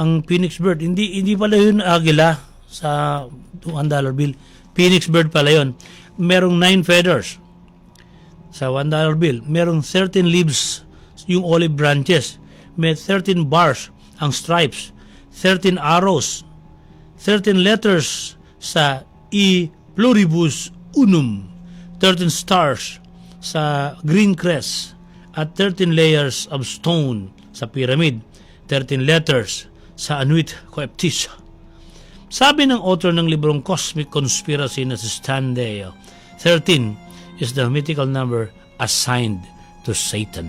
ang phoenix bird. Hindi pala yun agila sa $1 bill. Phoenix bird pala yun. Merong 9 feathers sa $1 bill. Merong 13 leaves, yung olive branches. May 13 bars, ang stripes. 13 arrows. 13 letters sa E pluribus unum. 13 stars sa green crest. At 13 layers of stone sa pyramid. 13 letters sa anuit coeptis. Sabi ng author ng librong Cosmic Conspiracy na si Stanley, 13 is the mythical number assigned to Satan.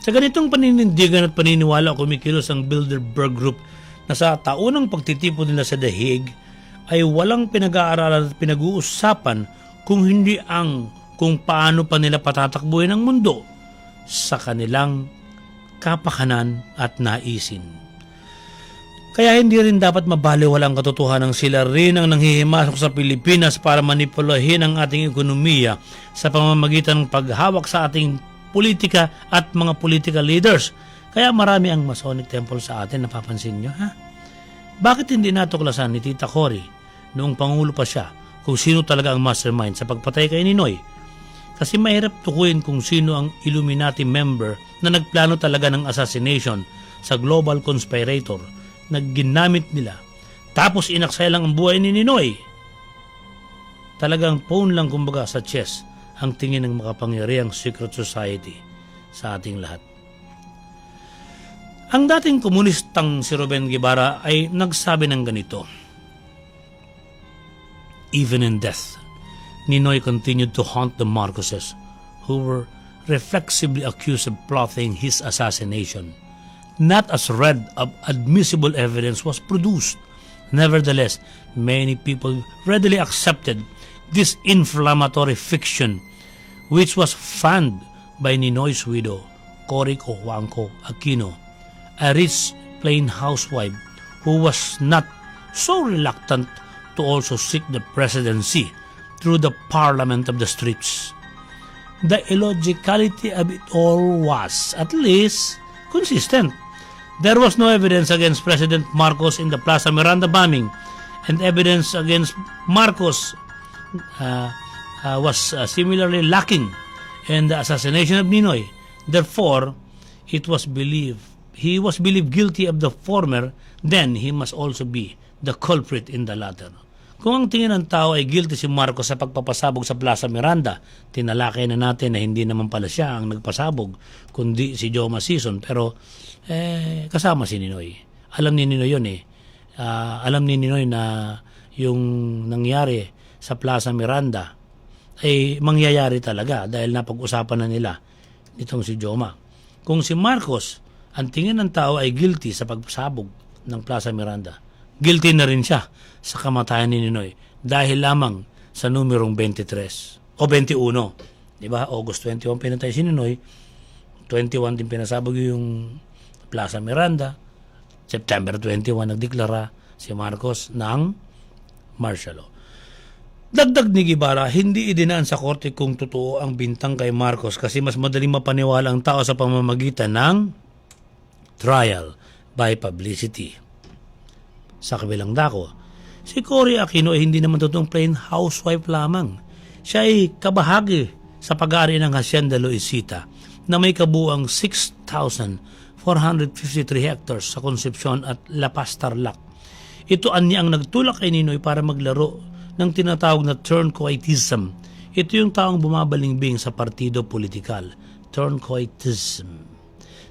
Sa ganitong paninindigan at paniniwala kumikilos ang Bilderberg Group na sa taunang pagtitipon nila sa The Hague ay walang pinag-aaralan at pinag-uusapan kung hindi ang kung paano pa nila patatakbuhin ang mundo sa kanilang kapakanan at naisin. Kaya hindi rin dapat mabaliwala ang katotohanan sila rin ang nanghihimasok sa Pilipinas para manipulahin ang ating ekonomiya sa pamamagitan ng paghawak sa ating politika at mga political leaders. Kaya marami ang Masonic Temple sa atin, napapansin nyo, Bakit hindi natuklasan ni Tita Cory noong Pangulo pa siya kung sino talaga ang mastermind sa pagpatay kay Ninoy? Kasi mahirap tukuyin kung sino ang Illuminati member na nagplano talaga ng assassination sa global conspirator na ginamit nila. Tapos inaksaya lang ang buhay ni Ninoy. Talagang pawn lang kumbaga sa chess ang tingin ng makapangyarihang secret society sa ating lahat. Ang dating komunistang si Ruben Guevara ay nagsabi ng ganito, Even in death, Ninoy continued to haunt the Marcoses who were reflexively accused of plotting his assassination. Not a shred of admissible evidence was produced. Nevertheless, many people readily accepted this inflammatory fiction, which was fanned by Ninoy's widow, Cory Aquino, a rich plain housewife who was not so reluctant to also seek the presidency through the parliament of the streets. The illogicality of it all was, at least, consistent. There was no evidence against President Marcos in the Plaza Miranda bombing, and evidence against Marcos was similarly lacking in the assassination of Ninoy. Therefore, he was believed guilty of the former, then he must also be the culprit in the latter. Kung ang tingin ng tao ay guilty si Marcos sa pagpapasabog sa Plaza Miranda, tinalakay na natin na hindi naman pala siya ang nagpasabog, kundi si Joma Sison. Pero kasama si Ninoy. Alam ni Ninoy yun alam ni Ninoy na yung nangyari sa Plaza Miranda ay mangyayari talaga dahil napag-usapan na nila nitong si Joma. Kung si Marcos, ang tingin ng tao ay guilty sa pagpasabog ng Plaza Miranda, guilty na rin siya sa kamatayan ni Ninoy dahil lamang sa numerong 23 o 21. Diba? August 21 pinatay si Ninoy, 21 din pinasabog yung Plaza Miranda, September 21 nagdeklara si Marcos ng martial law. Dagdag ni Guevara, hindi idinaan sa korte kung totoo ang bintang kay Marcos kasi mas madaling mapaniwala ang tao sa pamamagitan ng trial by publicity. Sa kabilang dako, si Cory Aquino ay hindi naman totoong plain housewife lamang. Siya ay kabahagi sa pag-aari ng Hacienda Luisita na may kabuang 6,453 hectares sa Concepcion at La Paz, Tarlac. Ito anya ang nagtulak kay Ninoy para maglaro ng tinatawag na turncoatism. Ito yung taong bumabalingbing sa partido politikal. Turncoatism.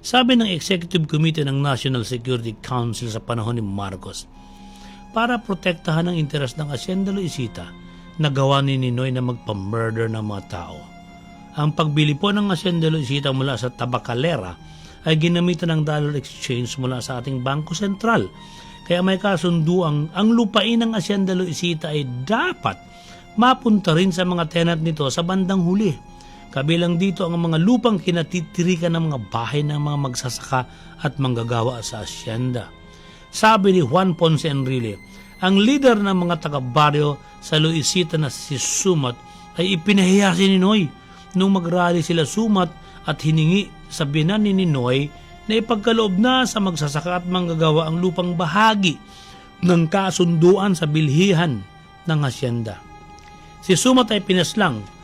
Sabi ng Executive Committee ng National Security Council sa panahon ni Marcos, para protektahan ang interes ng Hacienda Luisita, nagawa ni Ninoy na magpa-murder ng mga tao. Ang pagbili po ng Hacienda Luisita mula sa tabakalera ay ginamitan ng dollar exchange mula sa ating Bangko Sentral. Kaya may kasunduang ang lupain ng Hacienda Luisita ay dapat mapunta rin sa mga tenant nito sa bandang huli. Kabilang dito ang mga lupang kinatitirikan ng mga bahay ng mga magsasaka at manggagawa sa Hacienda. Sabi ni Juan Ponce Enrile, ang leader ng mga taga-baryo sa Luisita na si Sumat ay ipinahiya si Ninoy nung mag-rally sila Sumat at hiningi sa binan ni Ninoy na ipagkaloob na sa magsasaka at manggagawa ang lupang bahagi ng kasunduan sa bilhihan ng Hacienda. Si Sumat ay pinaslang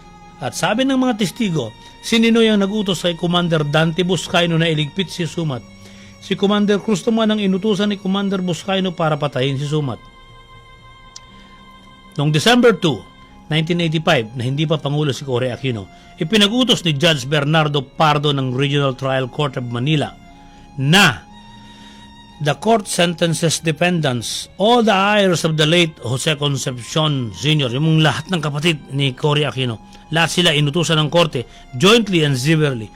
at sabi ng mga testigo, si Ninoy ang nag-utos kay Commander Dante Buscaino na iligpit si Sumat. Si Commander Cruz naman ang inutusan ni Commander Buscaino para patayin si Sumat. Noong December 2, 1985, na hindi pa Pangulo si Ninoy Aquino, ipinag-utos ni Judge Bernardo Pardo ng Regional Trial Court of Manila na the court sentences defendants, all the heirs of the late Jose Concepcion Sr., yung lahat ng kapatid ni Ninoy Aquino, lahat sila inutusan ng korte, jointly and severally,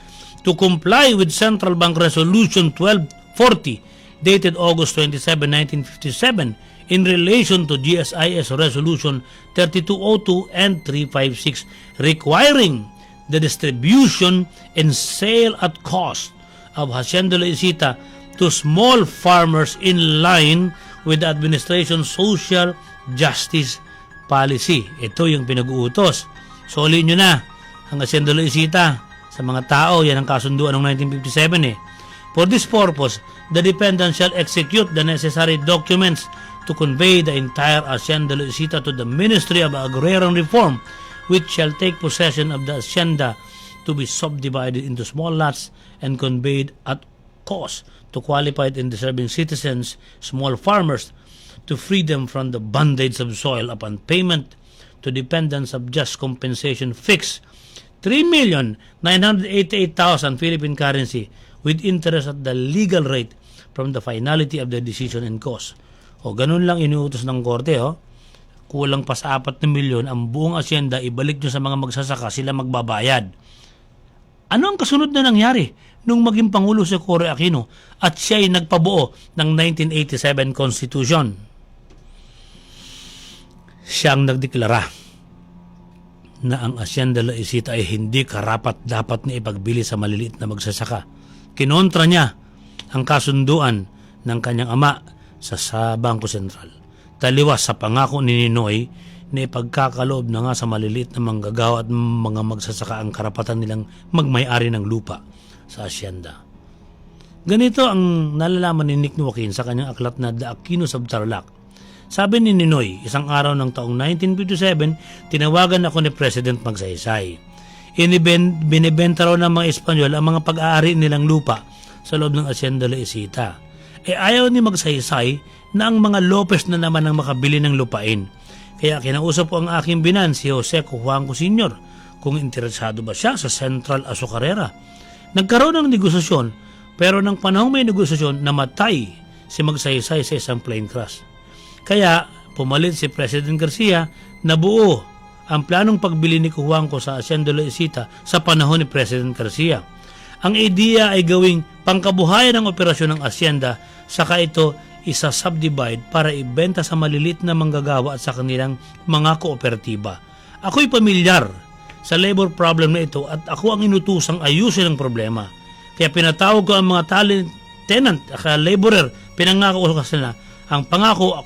to comply with Central Bank Resolution 1240, dated August 27, 1957, in relation to GSIS Resolution 3202 and 356, requiring the distribution and sale at cost of Hacienda Luisita to small farmers in line with the administration's social justice policy. Ito yung pinag-uutos. Solid nyo na ang Hacienda Luisita sa mga tao. Yan ang kasunduan ng 1957 eh. For this purpose, the defendant shall execute the necessary documents to convey the entire Hacienda Luisita to the Ministry of Agrarian Reform, which shall take possession of the hacienda to be subdivided into small lots and conveyed at cost to qualified and deserving citizens, small farmers, to free them from the bondage of soil upon payment to dependents of just compensation fixed 3,988,000 Philippine currency with interest at the legal rate from the finality of the decision and cause. O ganun lang inuutos ng korte, kulang pa sa 4 na milyon ang buong asyenda, ibalik nyo sa mga magsasaka, sila magbabayad. Ano ang kasunod na nangyari nung maging Pangulo si Ninoy Aquino at siya ay nagpabuo ng 1987 Constitution? Siyang nagdeklara na ang Hacienda Luisita ay hindi karapat-dapat na ipagbili sa maliliit na magsasaka. Kinontra niya ang kasunduan ng kanyang ama sa Bangko Sentral. Taliwas sa pangako ni Ninoy na ipagkakaloob na nga sa maliliit na manggagawa at mga magsasaka ang karapatan nilang magmay-ari ng lupa sa Hacienda. Ganito ang nalalaman ni Ninoy Aquino sa kanyang aklat na The Aquinos of Tarlac. Sabi ni Ninoy, isang araw ng taong 1957, tinawagan ako ni President Magsaysay. Binibenta raw ng mga Espanyol ang mga pag-aari nilang lupa sa loob ng Hacienda Luisita. Ayaw ni Magsaysay na ang mga Lopez na naman ang makabili ng lupain. Kaya kinausap ko ang aking binan, si Jose Juanco Sr., kung interesado ba siya sa Central Azucarera. Nagkaroon ng negosasyon, pero ng panahong may negosasyon, namatay si Magsaysay sa isang plane crash. Kaya pumalit si President Garcia na buo ang planong pagbili ni Juanco sa Hacienda Luisita sa panahon ni President Garcia. Ang ideya ay gawing pangkabuhayan ng operasyon ng Hacienda, saka ito isa-subdivide para ibenta sa malilit na manggagawa at sa kanilang mga kooperatiba. Ako'y pamilyar sa labor problem na ito at ako ang inutusang ayusin ang problema. Kaya pinatawag ko ang mga tenant, laborer, pinangako ko sila. Ang pangako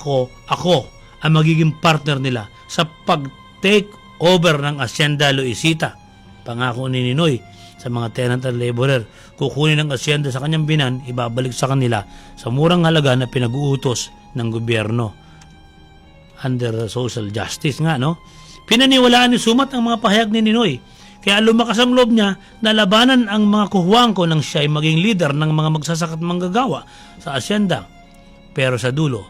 ako ang magiging partner nila sa pag-take over ng Hacienda Luisita. Pangako ni Ninoy sa mga tenant at laborer, kukunin ng Hacienda sa kanyang binan, ibabalik sa kanila sa murang halaga na pinag-uutos ng gobyerno under social justice nga, no? Pinaniwalaan ni Sumat ang mga pahayag ni Ninoy, kaya lumakas ang loob niya na labanan ang mga Juanco nang siya ay maging leader ng mga magsasaka at manggagawa sa Hacienda. Pero sa dulo,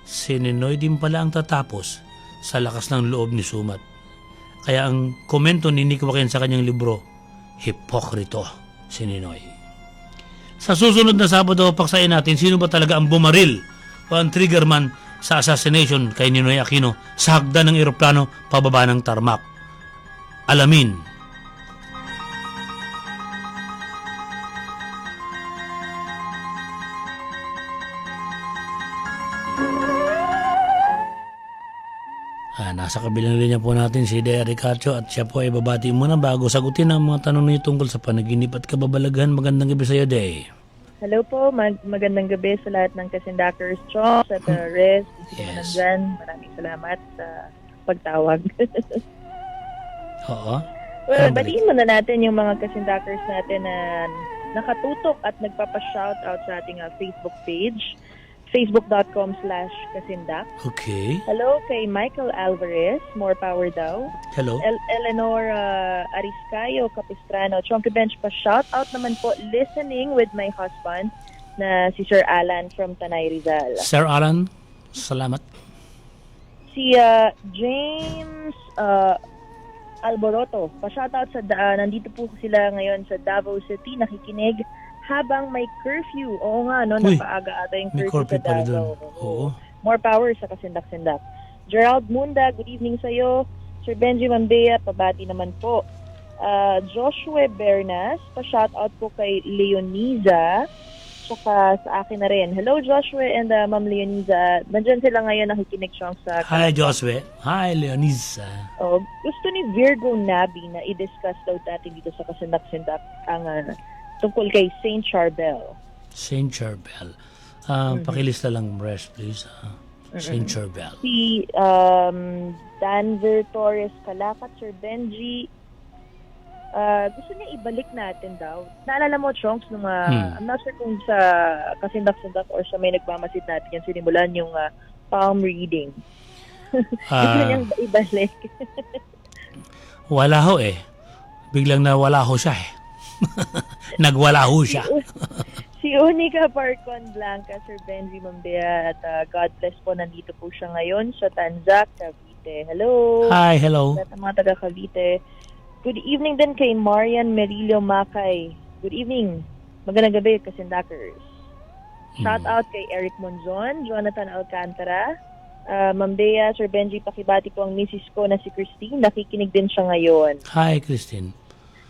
Si Ninoy din pala ang tatapos sa lakas ng loob ni Sumat. Kaya ang komento ni Nick Joaquin sa kanyang libro, hipokrito si Ninoy. Sa susunod na Sabado, paksain natin sino ba talaga ang bumaril o ang triggerman sa assassination kay Ninoy Aquino sa hagdan ng eroplano pababa ng tarmac. Alamin. Nasa kabilang linya po natin si Deah Ricacho at siya po ay babati muna bago sagutin ang mga tanong niyo tungkol sa panaginip at kababalaghan. Magandang gabi sa iyo, Day. Hello po, magandang gabi sa lahat ng Kasindakers, Chong, at Rez, Yes. nandyan. Maraming salamat sa pagtawag. Oo. Well, Balik. batiin muna natin yung mga Kasindakers natin na nakatutok at nagpapa-shoutout sa ating Facebook page, facebook.com/kasindak. Okay. Hello kay Michael Alvarez, more power daw. Hello. Eleanor Ariscayo Capistrano, Chonky Bench pa shoutout naman po, listening with my husband na si Sir Alan from Tanay Rizal. Sir Alan, salamat. Si James Alboroto, pa-shoutout sa nandito po sila ngayon sa Davao City, nakikinig habang may curfew. Oo nga, no, Uy, napaaga ata yung may curfew curfew sa pala Davao. dun. Oo. More power sa Kasindak-Sindak. Gerald Munda, good evening sa'yo. Sir Benjie Mambea, pabati naman po. Joshua Bernas, pa-shoutout po kay Leoniza, saka sa akin na rin. Hello Joshua and Ma'am Leoniza. Nandyan sila ngayon nakikinig siyang sa... Hi, Josue. Hi, Leonisa. Oh, gusto ni Virgo Nabi na i-discuss daw natin dito sa Kasindak-Sindak ang tungkol kay Saint Charbel. Saint Charbel. Pakilista lang, Breast, please. Saint Charbel. Si Danver Torres Calacat, Sir Benjie, gusto niya ibalik natin daw. Naalala mo, Chonks, nung, I'm not sure kung sa Kasindak-Sindak or sa may nagmamasid natin yan, sinimulan yung palm reading. Gusto niyang ibalik. Wala ho eh. Biglang nawala ho siya eh. Nagwala ho siya. Si Unica Parcon Blanca, Sir Benjie Mambea, at God bless po, nandito po siya ngayon sa Tanzac, Cavite. Hello! Hi, hello. At mga taga Cavite. Good evening din kay Marian Merillo Macay. Good evening. Magandang gabi, Kasindakers. Shout out kay Eric Monzon, Jonathan Alcantara, Mambea, Sir Benjie, pakibati po ang misis ko na si Christine. Nakikinig din siya ngayon. Hi, Christine.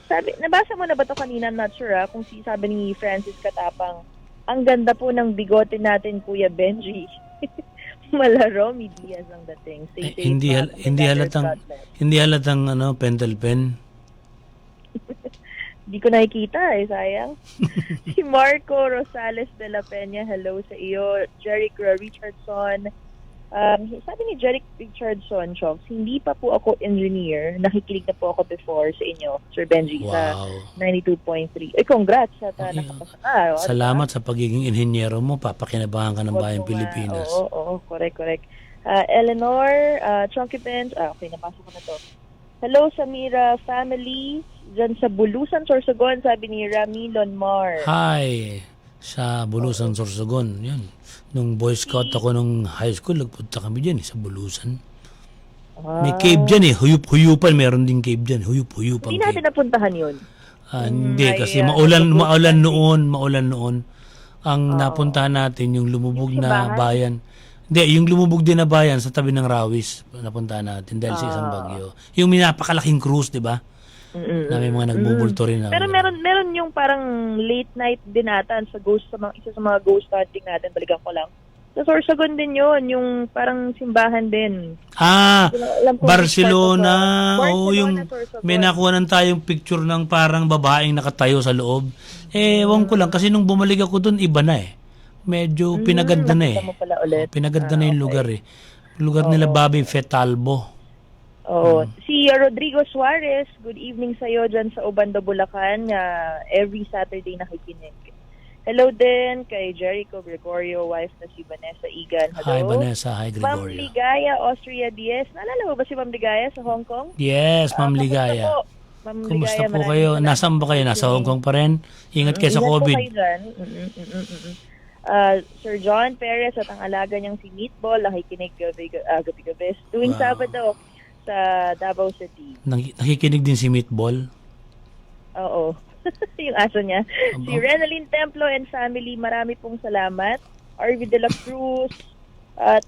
Sabi, nabasa mo na ba ito kanina? I'm not sure kung sabi ni Francis Katapang, ang ganda po ng bigote natin, Kuya Benjie. Malaro, Diaz ang dating. Hindi halatang pentel pen. Hindi ko nakikita sayang. Si Marco Rosales de la Peña, hello sa iyo. Jeric Richardson. Sabi ni Jeric Richardson, Chops, hindi pa po ako engineer. Nakikinig na po ako before sa inyo, Sir Benjie, sa 92.3. Congrats at nakapasa ka. Salamat sa pagiging inhinyero mo. Papakinabangan ka ng bayang Pilipinas. Oo, correct. Eleanor, Chonky Bench, okay, napasok ko na to. Hello, Samira family, dyan sa Bulusan, Sorsogon, sabi ni Rami Lonmar. Hi, sa Bulusan, Sorsogon. Yan. Nung Boy Scout ako nung high school, nagpunta kami dyan sa Bulusan. May cave dyan eh. Huyup-huyupan. Meron din cave dyan. Huyup-huyupan. Hindi natin napuntahan yun. Hindi, kasi maulan noon. Ang napuntahan natin, yung lumubog na bayan. Hindi, yung lumubog din na bayan sa tabi ng Rawis. Napuntahan natin dahil sa isang bagyo. Yung napakalaking cruise, di ba? Na may mga nagbubulto rin. Pero meron yung parang late night din natin sa isa sa mga ghost hunting natin, balikan ko lang. Sa Sorsogon din yun, yung parang simbahan din. Barcelona. Yung may nakuha tayong picture ng parang babaeng nakatayo sa loob. Ewan ko lang, kasi nung bumalik ako doon, iba na eh. Medyo pinaganda na eh. Pinaganda na yung lugar eh. Lugar nila Bobby Fetalbo. Si Rodrigo Suarez, good evening sa'yo dyan sa Obando, Bulacan. Every Saturday nakikinig. Hello din kay Jericho Gregorio, wife na si Vanessa Igan. Hello. Hi Vanessa, hi Gregorio. Ma'am Ligaya, Austria Diaz. Naalala mo ba si Ma'am Ligaya sa Hong Kong? Yes, Ma'am Ligaya. Kumusta po kayo? Nasaan ba kayo? Nasa Hong Kong pa rin? Ingat kayo sa COVID. Ingat po kayo dyan. Sir John Perez at ang alaga niyang si Meatball, nakikinig gabi-gabi tuwing Wow. Sabado sa Davao City. Nakikinig din si Meatball. Oo. Yung aso niya. Si Renaline Templo and family, marami pong salamat. Arvi de la Cruz, at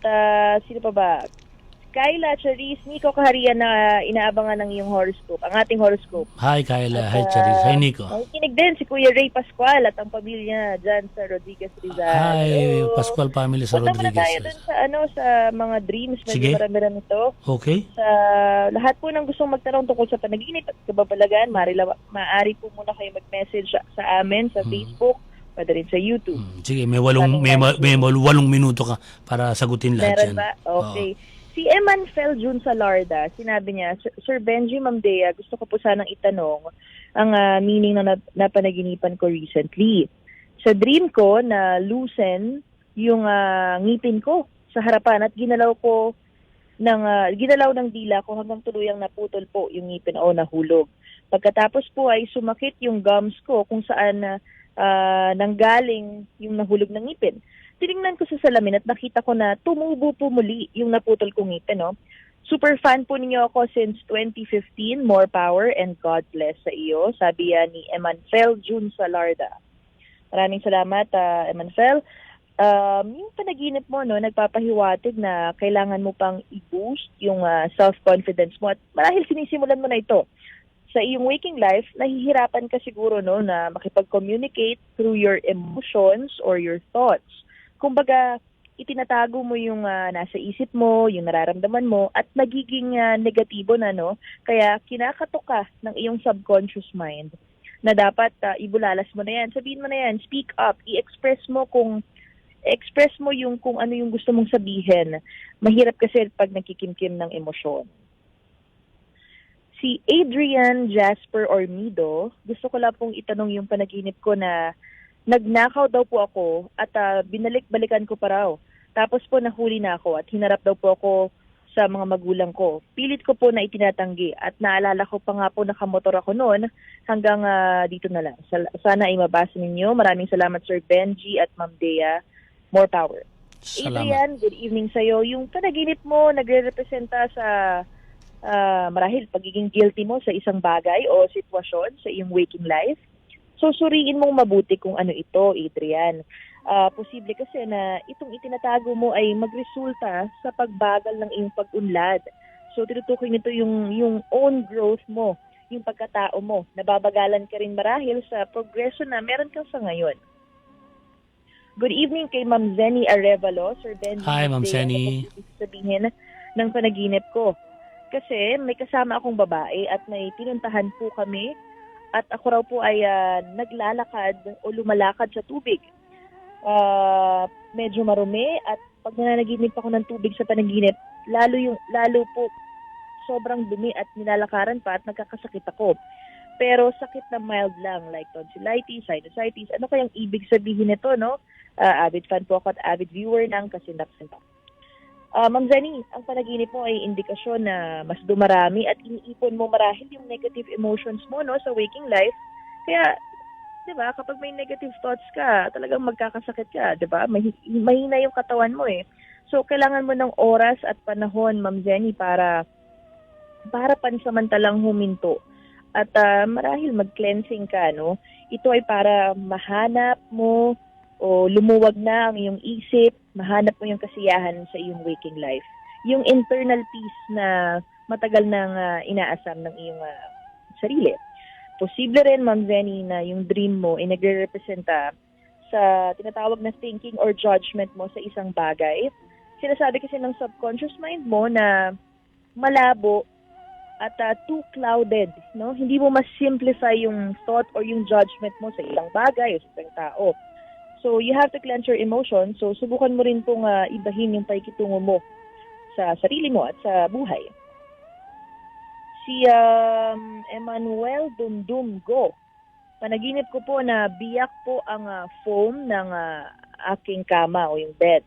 sino pa ba? Kyla, Charis, Nico Kaharian na inaabangan ng iyong horoscope, ang ating horoscope. Hi Kyla, hi Charis, hi Nico. Nakikinig din si Kuya Ray Pascual at ang pamilya dyan sa Rodriguez Rizal. Hi Pascual family sa Punta muna tayo Rodriguez. dun sa mga dreams. Sige. Medyo marami-rami ito. Okay. Sa lahat po ng gustong magtanong tungkol sa panaginip at kababalagan, maaari po muna kayo mag-message sa amin sa Facebook, pwede rin sa YouTube. Sige, may 8 minuto ka para sagutin lahat Meron yan. ba? Okay. Si Eman Fel Jun Salarda, sinabi niya, Sir Benjie, Ma'am Deah, gusto ko po sanang itanong ang meaning na napanaginipan ko recently. Sa dream ko na loosen yung ngipin ko sa harapan at ginalaw ng dila ko hanggang tuluyang naputol po yung ngipin o nahulog. Pagkatapos po ay sumakit yung gums ko kung saan nanggaling yung nahulog ng ngipin. Tinignan ko sa salamin at nakita ko na tumubo po muli yung naputol kong ngipin. No? Super fan po ninyo ako since 2015. More power and God bless sa iyo. Sabi ni Emanfel Jun Salarda. Maraming salamat, Emanfel. Yung panaginip mo, no, nagpapahiwatig na kailangan mo pang i-boost yung self-confidence mo. At marahil sinisimulan mo na ito. Sa iyong waking life, nahihirapan ka siguro no, na makipag-communicate through your emotions or your thoughts. Kumbaga, itinatago mo yung nasa isip mo, yung nararamdaman mo, at nagiging negatibo na, no? Kaya kinakatok ka ng iyong subconscious mind na dapat ibulalas mo na yan. Sabihin mo na yan, speak up, i-express mo yung kung ano yung gusto mong sabihin. Mahirap kasi pag nakikimkim ng emosyon. Si Adrian Jasper Ormido, gusto ko lang pong itanong yung panaginip ko na nagnakaw daw po ako at binalik-balikan ko pa raw. Tapos po nahuli na ako at hinarap daw po ako sa mga magulang ko. Pilit ko po na itinatanggi at naalala ko pa nga po nakamotor ako noon hanggang dito na lang. Sana ay mabasa ninyo. Maraming salamat Sir Benjie at Ma'am Deah. More power. Salamat. Adrian, good evening sa'yo. Yung panaginip mo nagre-representa sa marahil pagiging guilty mo sa isang bagay o sitwasyon sa iyong waking life. So, suriin mong mabuti kung ano ito, Adrian. Posible kasi na itong itinatago mo ay magresulta sa pagbagal ng iyong pag-unlad. So, tinutukoy nito yung own growth mo, yung pagkatao mo. Nababagalan ka rin marahil sa progression na meron kang sa ngayon. Good evening kay Ma'am Zenny Arevalo. Sir Benjie. Hi, Ma'am Zenny. Sabihin ng panaginip ko. Kasi may kasama akong babae at may pinuntahan po kami. At ako raw po ay naglalakad o lumalakad sa tubig. Medyo marumi at pag nananaginip ako ng tubig sa panaginip, lalo po sobrang dumi at nilalakaran pa at nagkakasakit ako. Pero sakit na mild lang like tonsillitis, sinusitis. Ano kayang ibig sabihin nito, no? Avid fan po ako at avid viewer ng Kasindak-Sindak. Ma'am Zenny, ang panaginip mo ay indikasyon na mas dumarami at iniipon mo marahil yung negative emotions mo no sa waking life. Kaya, 'di ba, kapag may negative thoughts ka, talagang magkakasakit ka, 'di ba? Mahina yung katawan mo eh. So kailangan mo ng oras at panahon, Ma'am Zenny, para pansamantalang huminto. At marahil mag-cleansing ka, no? Ito ay para mahanap mo o lumuwag na ang iyong isip, mahanap mo yung kasiyahan sa iyong waking life. Yung internal peace na matagal nang inaasam ng iyong sarili. Posible rin, Ma'am Zenny, na yung dream mo ay nagre-representa sa tinatawag na thinking or judgment mo sa isang bagay. Sinasabi kasi ng subconscious mind mo na malabo at too clouded. No? Hindi mo mas-simplify yung thought or yung judgment mo sa ilang bagay o sa isang tao. So, you have to cleanse your emotions. So, subukan mo rin pong ibahin yung paikitungo mo sa sarili mo at sa buhay. Si Emmanuel Dumdumgo. Panaginip ko po na biyak po ang foam ng aking kama o yung bed.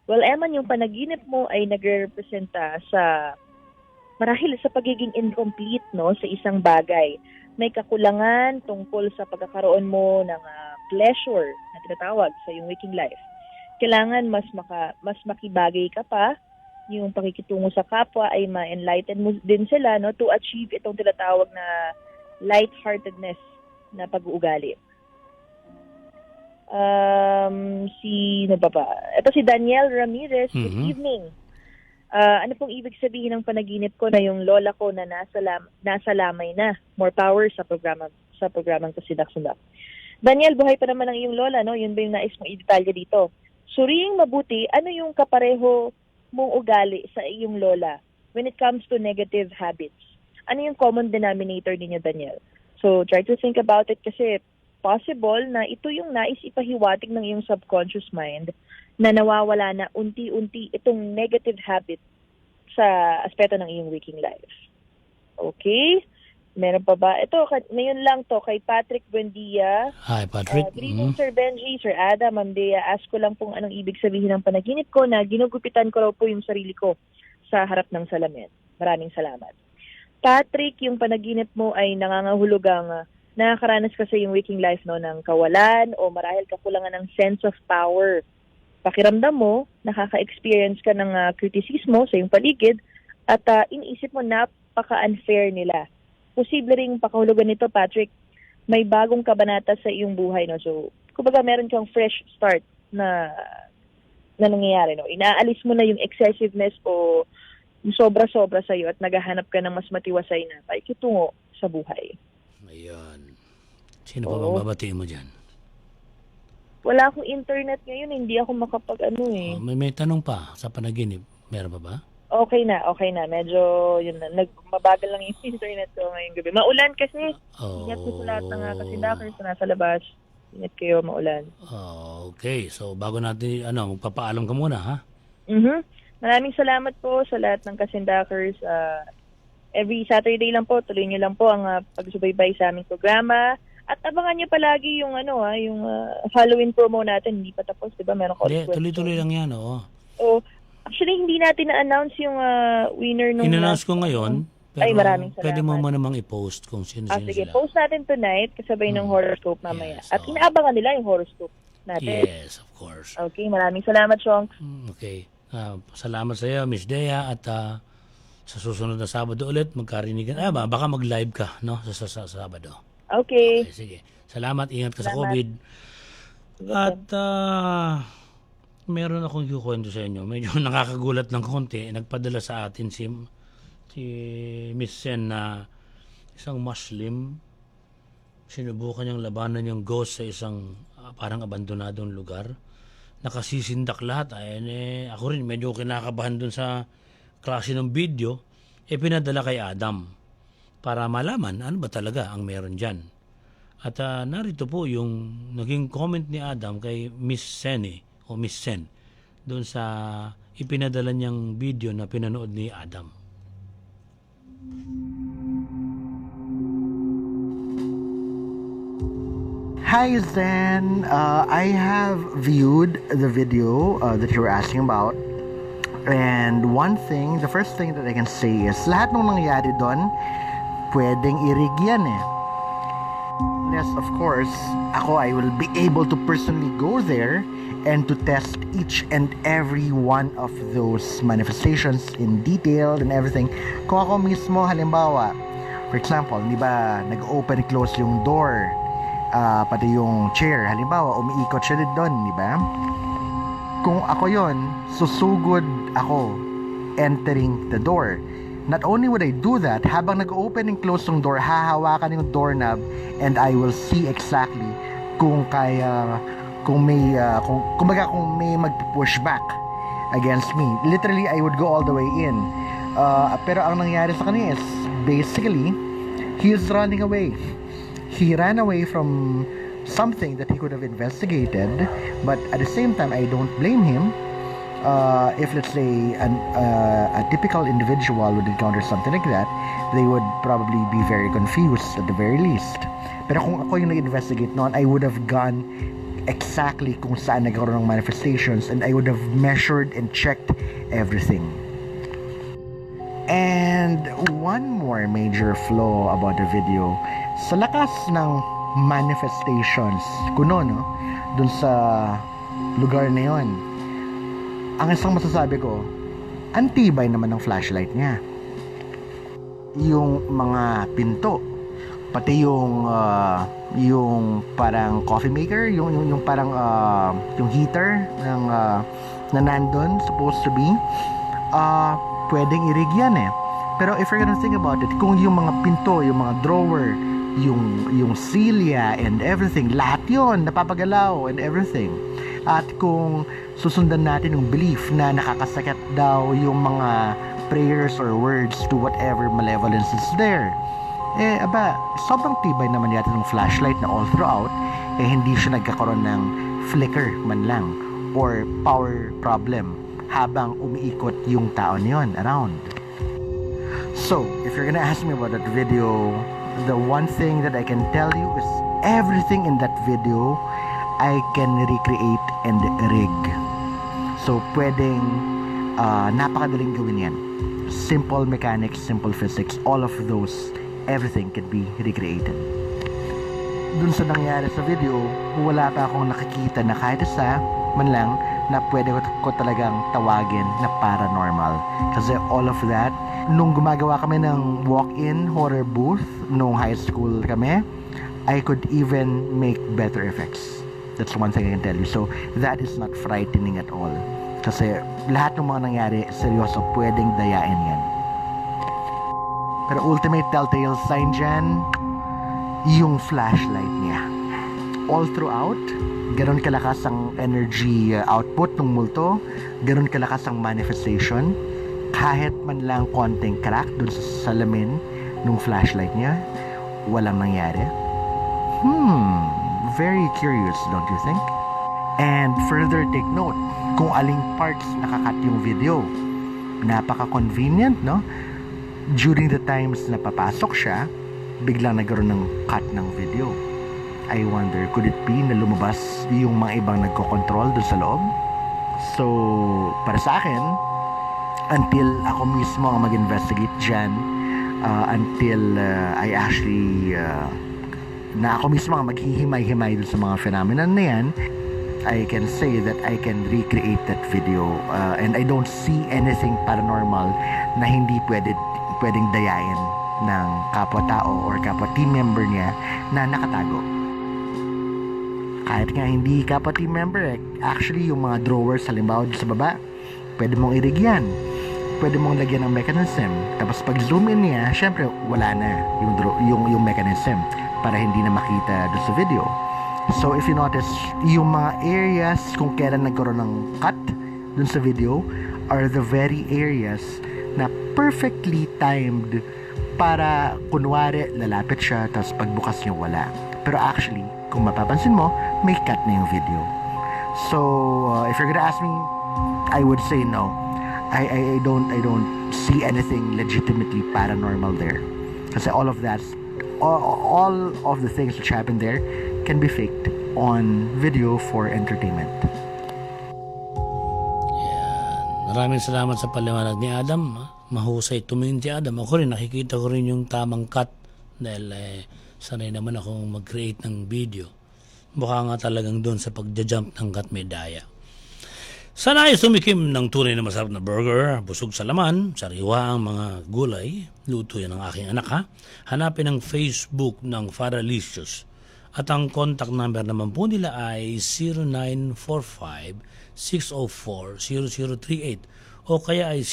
Well, Eman, yung panaginip mo ay nagre-representa sa marahil sa pagiging incomplete no sa isang bagay. May kakulangan tungkol sa pagkakaroon mo ng pleasure na tinatawag sa iyong waking life. kailangan mas makibagay ka pa. Yung pakikitungo sa kapwa ay ma-enlighten mo din sila, no, to achieve itong tinatawag na lightheartedness na pag-uugali. Sino ba ba? Ito si Daniel Ramirez. Good evening. Ano pong ibig sabihin ng panaginip ko na yung lola ko na nasa lamay na? More power sa programang Kasindak-Sindak. Daniel, buhay pa naman ang iyong lola, no? Yun ba yung nais mong i-detalye dito? Suriing mabuti, ano yung kapareho mong ugali sa iyong lola when it comes to negative habits? Ano yung common denominator ninyo, Daniel? So, try to think about it kasi possible na ito yung nais ipahiwatig ng iyong subconscious mind na nawawala na unti-unti itong negative habit sa aspeto ng iyong waking life. Okay? Meron pa ba? Ito, ngayon lang to kay Patrick Buendia. Hi, Patrick. Good evening, Sir Benjie, Sir Adam, Ma'am Deah. Ask ko lang pong anong ibig sabihin ng panaginip ko na ginugupitan ko raw po yung sarili ko sa harap ng salamin. Maraming salamat. Patrick, yung panaginip mo ay nangangahulugang nakakaranas ka sa yung waking life, no, ng kawalan o marahil kakulangan ng sense of power. Pakiramdam mo, nakaka-experience ka ng kritisismo sa iyong paligid at iniisip mo napaka-unfair nila. Posible ring pakahulugan nito, Patrick, may bagong kabanata sa iyong buhay, no? So, kumbaga meron kang fresh start na nangyayari, no? Inaalis mo na yung excessiveness o yung sobra-sobra sa iyo at naghahanap ka ng mas matiwasay na pakikitungo sa buhay. Ayan. Sino pa bang babatiin mo dyan? Wala akong internet ngayon, hindi ako May tanong pa sa panaginip. Meron pa ba? Okay na. Medyo, yun na, mabagal lang yung internet ko ngayong gabi. Maulan kasi. Ingat ko sa lahat ng kasindakers na nasa labas. Ingat kayo, maulan. Okay. So, bago natin, magpapaalam ka muna, ha? Maraming salamat po sa lahat ng kasindakers. Every Saturday lang po, tuloy niyo lang po ang pagsubaybay sa aming programa. At abangan niyo palagi yung, yung Halloween promo natin. Hindi pa tapos, di ba? Meron ko. Tuloy-tuloy lang yan, oo. Actually, hindi natin na-announce yung winner nung... In-announce ko ngayon. Pero ay, maraming salamat. Pwede mo namang i-post kung sino-sino sige, sila. post natin tonight kasabay ng horoscope mamaya. Yes, at inaabangan nila yung horoscope natin. Yes, of course. Okay, maraming salamat, Chonks. Okay. Salamat sa iyo, Miss Deah. At sa susunod na Sabado ulit, magkarinigan. Baka mag-live ka, no? Sa Sabado. Okay. Sige. Salamat. Ingat ka sa COVID. At meron akong kukwento sa inyo. Medyo nakakagulat ng konti. Nagpadala sa atin si Miss Sen na isang Muslim. Sinubukan niyang labanan yung ghost sa isang parang abandonadong lugar. Nakasisindak lahat. Ako rin medyo kinakabahan dun sa klase ng video. Pinadala kay Adam para malaman ano ba talaga ang meron dyan. At narito po yung naging comment ni Adam kay Miss Sen o Miss Sen doon sa ipinadala niyang video na pinanood ni Adam. Hi Zen, I have viewed the video that you were asking about, and the first thing that I can say is lahat ng nangyari doon pwedeng i-rig yan Yes, of course, I will be able to personally go there and to test each and every one of those manifestations in detail and everything. Kung ako mismo, halimbawa, for example, di ba, nag-open and close yung door, pati yung chair, halimbawa, umiikot siya doon, di ba? Kung ako yon, susugod ako entering the door. Not only would I do that, habang nag-open and close yung door, hahawakan yung doorknob and I will see exactly kung may mag-push back against me. Literally, I would go all the way in. Pero ang nangyari sa kanya is, basically, he is running away. He ran away from something that he could have investigated, but at the same time, I don't blame him. If let's say a typical individual would encounter something like that, they would probably be very confused at the very least. Pero kung ako yung nag-investigate noon, I would have gone exactly kung saan nagkaroon ng manifestations and I would have measured and checked everything. And one more major flaw about the video, sa lakas ng manifestations kuno, no, dun sa lugar na yon, ang isang masasabi ko, antibay naman ng flashlight niya. Yung mga pinto, pati yung parang coffee maker, yung parang yung heater ng na nandun supposed to be, pwedeng irig yan eh. Pero if you're gonna think about it, kung yung mga pinto, yung mga drawer, yung silya and everything, lahat yun napapagalaw and everything. At kung susundan natin yung belief na nakakasakit daw yung mga prayers or words to whatever malevolence is there, sobrang tibay naman yata ng flashlight na all throughout, hindi siya nagkakaroon ng flicker man lang or power problem habang umiikot yung tao niyon around. So, if you're gonna ask me about that video, the one thing that I can tell you is everything in that video I can recreate and rig. So, pwedeng napakadaling gawin yan. Simple mechanics, simple physics, all of those, everything can be recreated. Dun sa nangyari sa video, wala pa akong nakikita na kahit isa man lang na pwede ko talagang tawagin na paranormal. Kasi all of that, nung gumagawa kami ng walk-in horror booth nung high school kami, I could even make better effects. That's one thing I can tell you. So, that is not frightening at all. Kasi lahat ng mga nangyari, seryoso, pwedeng dayain yan. Pero ultimate telltale sign dyan, yung flashlight niya. All throughout, ganon kalakas ang energy output ng multo, ganon kalakas ang manifestation, kahit man lang konting crack dun sa salamin ng flashlight niya, walang nangyari. Very curious, don't you think? And further take note, kung aling parts nakakat yung video. Napaka-convenient, no? During the times na papasok siya, biglang nagkaroon ng cut ng video. I wonder, could it be na lumabas yung mga ibang nagko-control doon sa loob? So, para sa akin, until ako mismo ang mag-investigate dyan, until I actually na ako mismo ang maghihimay-himay doon sa mga phenomenon na yan, I can say that I can recreate that video, and I don't see anything paranormal na hindi pwedeng dayain ng kapwa-tao or kapwa-team member niya na nakatago. Kahit nga hindi kapwa-team member, actually yung mga drawers halimbawa sa baba, pwede mong irig yan. Pwede mong lagyan ng mechanism. Tapos pag zoom in niya, syempre wala na yung mechanism para hindi na makita doon sa video. So if you notice, yung mga areas kung kailan nagkaroon ng cut doon sa video are the very areas na perfectly timed para kunwari lalapit siya tapos pagbukas niya wala. Pero actually, kung mapapansin mo, may cut na yung video. So if you're gonna ask me, I would say no. I don't see anything legitimately paranormal there. Kasi all of the things which happen there can be faked on video for entertainment. Yan. Maraming salamat sa paliwanag ni Adam. Mahusay tumingin si Adam. Ako rin, nakikita ko rin yung tamang cut dahil sanay naman akong mag-create ng video. Mukha nga talagang doon sa pagja-jump ng cut may daya. Sanay sumikim ng tunay na masarap na burger, busog sa laman, sariwa ang mga gulay, luto yan ng aking anak ha. Hanapin ang Facebook ng Faralicious. At ang contact number naman po nila ay 0945-604-0038 o kaya ay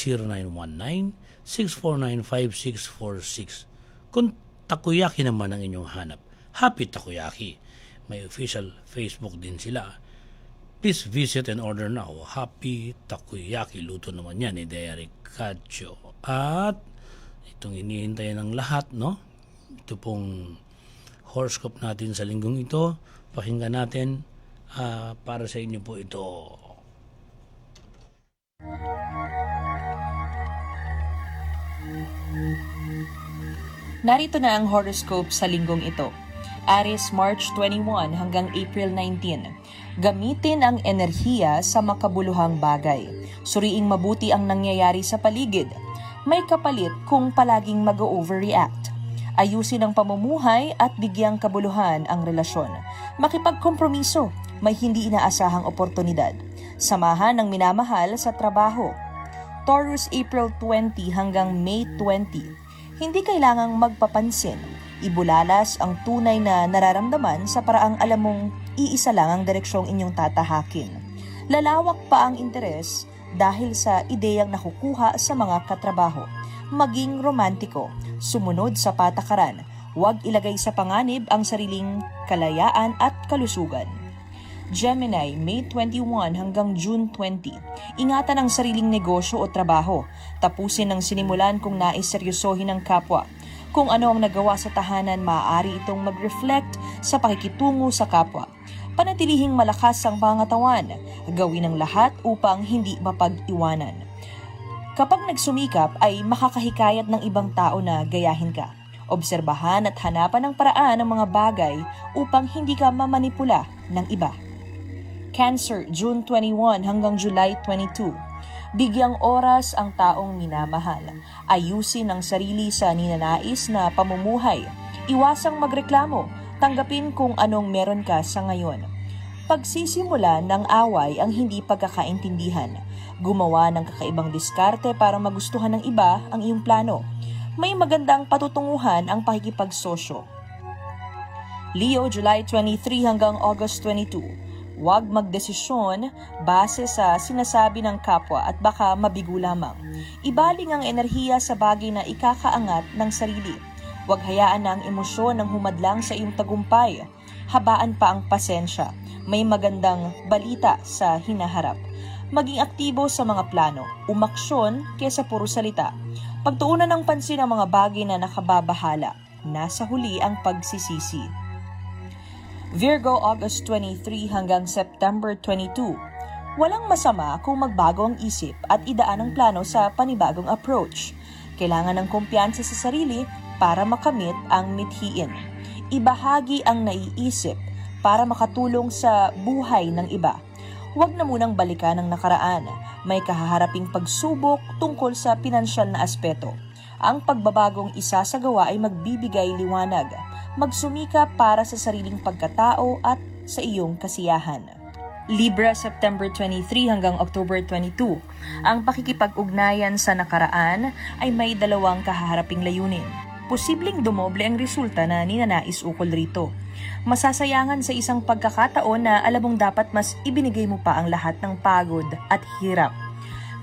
0919-649-5646. Kung takoyaki naman ang inyong hanap, Happy Takoyaki. May official Facebook din sila. Please visit and order now. Happy Takoyaki. Luto naman yan ni Deah Ricacho. At itong iniintay ng lahat, no? Ito pong horoscope natin sa linggong ito. Pakinggan natin. Para sa inyo po ito. Narito na ang horoscope sa linggong ito. Aries, March 21 hanggang April 19. Gamitin ang enerhiya sa makabuluhang bagay. Suriing mabuti ang nangyayari sa paligid. May kapalit kung palaging mag-overreact. Ayusin ang pamumuhay at bigyang kabuluhan ang relasyon. Makipagkompromiso, may hindi inaasahang oportunidad. Samahan ng minamahal sa trabaho. Taurus, April 20 hanggang May 20. Hindi kailangang magpapansin. Ibulalas ang tunay na nararamdaman sa paraang alam mong iisa lang ang direksyong inyong tatahakin. Lalawak pa ang interes dahil sa ideyang nakukuha sa mga katrabaho. Maging romantiko, sumunod sa patakaran. Huwag ilagay sa panganib ang sariling kalayaan at kalusugan. Gemini, May 21 hanggang June 20. Ingatan ang sariling negosyo o trabaho. Tapusin ang sinimulan kung nais seryosohin ng kapwa. Kung ano ang nagawa sa tahanan, maaari itong mag-reflect sa pakikitungo sa kapwa. Panatilihing malakas ang pangatawan. Gawin ang lahat upang hindi mapag-iwanan. Kapag nagsumikap ay makakahikayat ng ibang tao na gayahin ka. Obserbahan at hanapan ng paraan ng mga bagay upang hindi ka mamanipula ng iba. Cancer, June 21 hanggang July 22. Bigyang oras ang taong minamahal. Ayusin ang sarili sa ninanais na pamumuhay. Iwasang magreklamo. Tanggapin kung anong meron ka sa ngayon. Pagsisimula ng away ang hindi pagkakaintindihan. Gumawa ng kakaibang diskarte para magustuhan ng iba ang iyong plano. May magandang patutunguhan ang pakikipagsosyo. Leo, July 23 hanggang August 22. Huwag magdesisyon base sa sinasabi ng kapwa at baka mabigo lamang. Ibaling ang enerhiya sa bagay na ikakaangat ng sarili. Huwag hayaan na ang emosyon ng humadlang sa iyong tagumpay. Habaan pa ang pasensya. May magandang balita sa hinaharap. Maging aktibo sa mga plano. Umaksyon kesa puro salita. Pagtuunan ng pansin ang mga bagay na nakababahala. Nasa huli ang pagsisisi. Virgo, August 23 hanggang September 22. Walang masama kung magbago ang isip at idaan ang plano sa panibagong approach. Kailangan ng kumpiyansa sa sarili para makamit ang mithiin. Ibahagi ang naiisip para makatulong sa buhay ng iba. Huwag na munang balikan ang nakaraan. May kahaharaping pagsubok tungkol sa pinansyal na aspeto. Ang pagbabagong isasagawa ay magbibigay liwanag. Magsumika para sa sariling pagkatao at sa iyong kasiyahan. Libra, September 23 hanggang October 22. Ang pakikipag-ugnayan sa nakaraan ay may dalawang kahaharaping layunin. Posibleng dumoble ang resulta na ninanais ukol rito. Masasayangan sa isang pagkakataon na alam mong dapat mas ibinigay mo pa ang lahat ng pagod at hirap.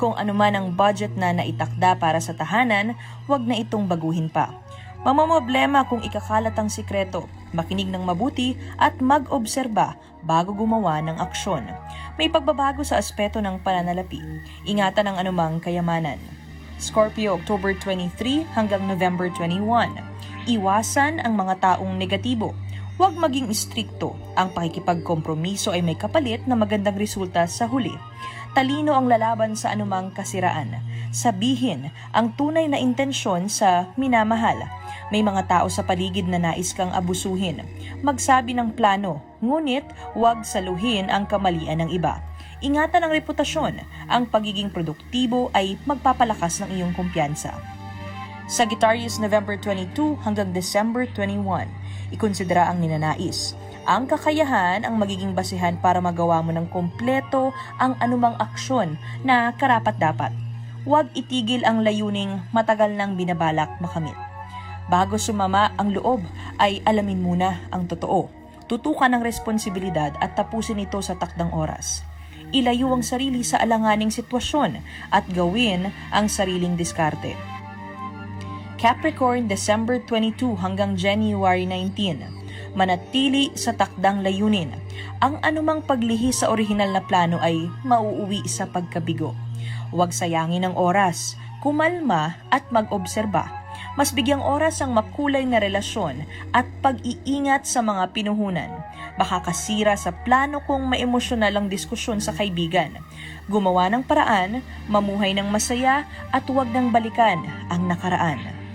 Kung anuman ang budget na naitakda para sa tahanan, huwag na itong baguhin pa. Mamamroblema kung ikakalat ang sikreto, makinig ng mabuti at mag-obserba bago gumawa ng aksyon. May pagbabago sa aspeto ng pananalapi. Ingatan ang anumang kayamanan. Scorpio, October 23 hanggang November 21. Iwasan ang mga taong negatibo. Huwag maging istrikto. Ang pakikipagkompromiso ay may kapalit na magandang resulta sa huli. Talino ang lalaban sa anumang kasiraan. Sabihin ang tunay na intensyon sa minamahal. May mga tao sa paligid na nais kang abusuhin. Magsabi ng plano, ngunit huwag saluhin ang kamalian ng iba. Ingatan ang reputasyon. Ang pagiging produktibo ay magpapalakas ng iyong kumpiyansa. Sagittarius, November 22 hanggang December 21. Ikonsidera ang ninanais. Ang kakayahan ang magiging basihan para magawa mo ng kompleto ang anumang aksyon na karapat-dapat. Huwag itigil ang layuning matagal nang binabalak makamit. Bago sumama ang loob, ay alamin muna ang totoo. Tutukan ang responsibilidad at tapusin ito sa takdang oras. Ilayo ang sarili sa alanganing sitwasyon at gawin ang sariling diskarte. Capricorn, December 22 hanggang January 19. Manatili sa takdang layunin. Ang anumang paglihi sa orihinal na plano ay mauuwi sa pagkabigo. Huwag sayangin ang oras, kumalma at mag-obserba. Mas bigyang oras ang makulay na relasyon at pag-iingat sa mga pinuhunan. Makakasira sa plano kung maemosyonal ang diskusyon sa kaibigan. Gumawa ng paraan, mamuhay ng masaya at huwag nang balikan ang nakaraan.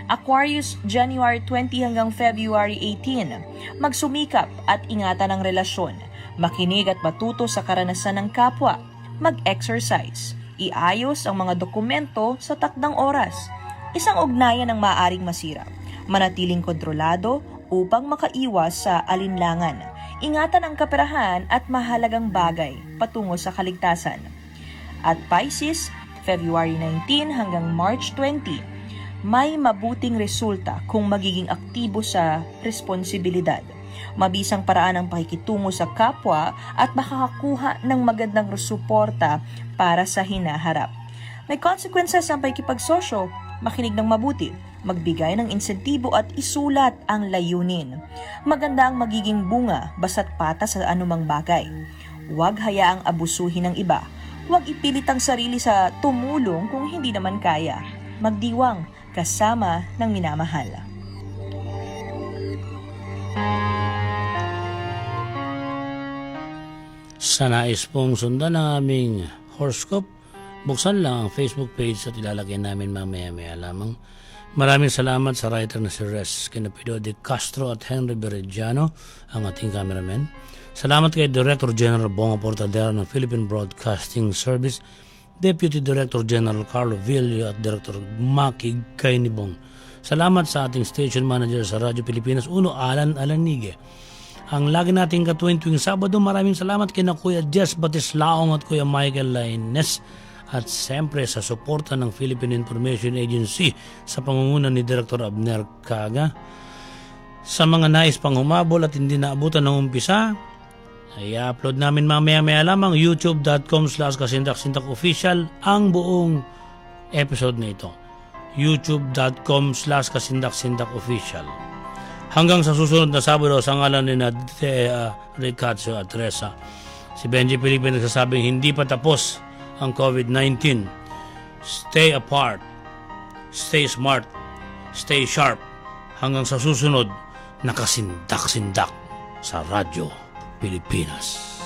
Aquarius, January 20 hanggang February 18. Magsumikap at ingatan ang relasyon. Makinig at matuto sa karanasan ng kapwa. Mag-exercise. Iayos ang mga dokumento sa takdang oras. Isang ugnayan ang maaaring masira. Manatiling kontrolado upang makaiwas sa alinlangan. ingatan ang kaperahan at mahalagang bagay patungo sa kaligtasan. At Pisces, February 19 hanggang March 20, may mabuting resulta kung magiging aktibo sa responsibilidad. Mabisang paraan ang pakikitungo sa kapwa at makakakuha ng magandang suporta para sa hinaharap. May consequences ang pakikipagsosyo, makinig ng mabuti, magbigay ng insentibo at isulat ang layunin. Maganda ang magiging bunga basta't patas sa anumang bagay. Huwag hayaang abusuhin ng iba. Huwag ipilit ang sarili sa tumulong kung hindi naman kaya. Magdiwang kasama ng minamahal. Sa nais pong sundan ang aming horoscope, buksan lang ang Facebook page at ilalagay namin mamaya-maya lamang. Maraming salamat sa writer na si Res Kinapido de Castro at Henry Berediano, ang ating cameraman. Salamat kay Director General Bongo Portadera ng Philippine Broadcasting Service, Deputy Director General Carlo Villo at Director Maki Kainibong. Salamat sa ating station manager sa Radyo Pilipinas, Alan Alanige. Ang lagi nating katuwing-tuwing Sabado, maraming salamat kina Kuya Jess Batislaong at Kuya Michael Laines. At siyempre sa suporta ng Philippine Information Agency sa pangunguna ni Director Abner Caga. Sa mga nais pang humabol at hindi naabutan ng umpisa, ay upload namin mamaya-maya lamang youtube.com/Kasindak-Sindak official ang buong episode na ito. youtube.com/Kasindak-Sindak official. Hanggang sa susunod na Sabado, sa ngalan ni Deah Ricacho at Teresa, si Benjie Felipe nagsasabing hindi pa tapos ang COVID-19. Stay apart, stay smart, stay sharp. Hanggang sa susunod na Kasindak-Sindak sa Radyo Pilipinas.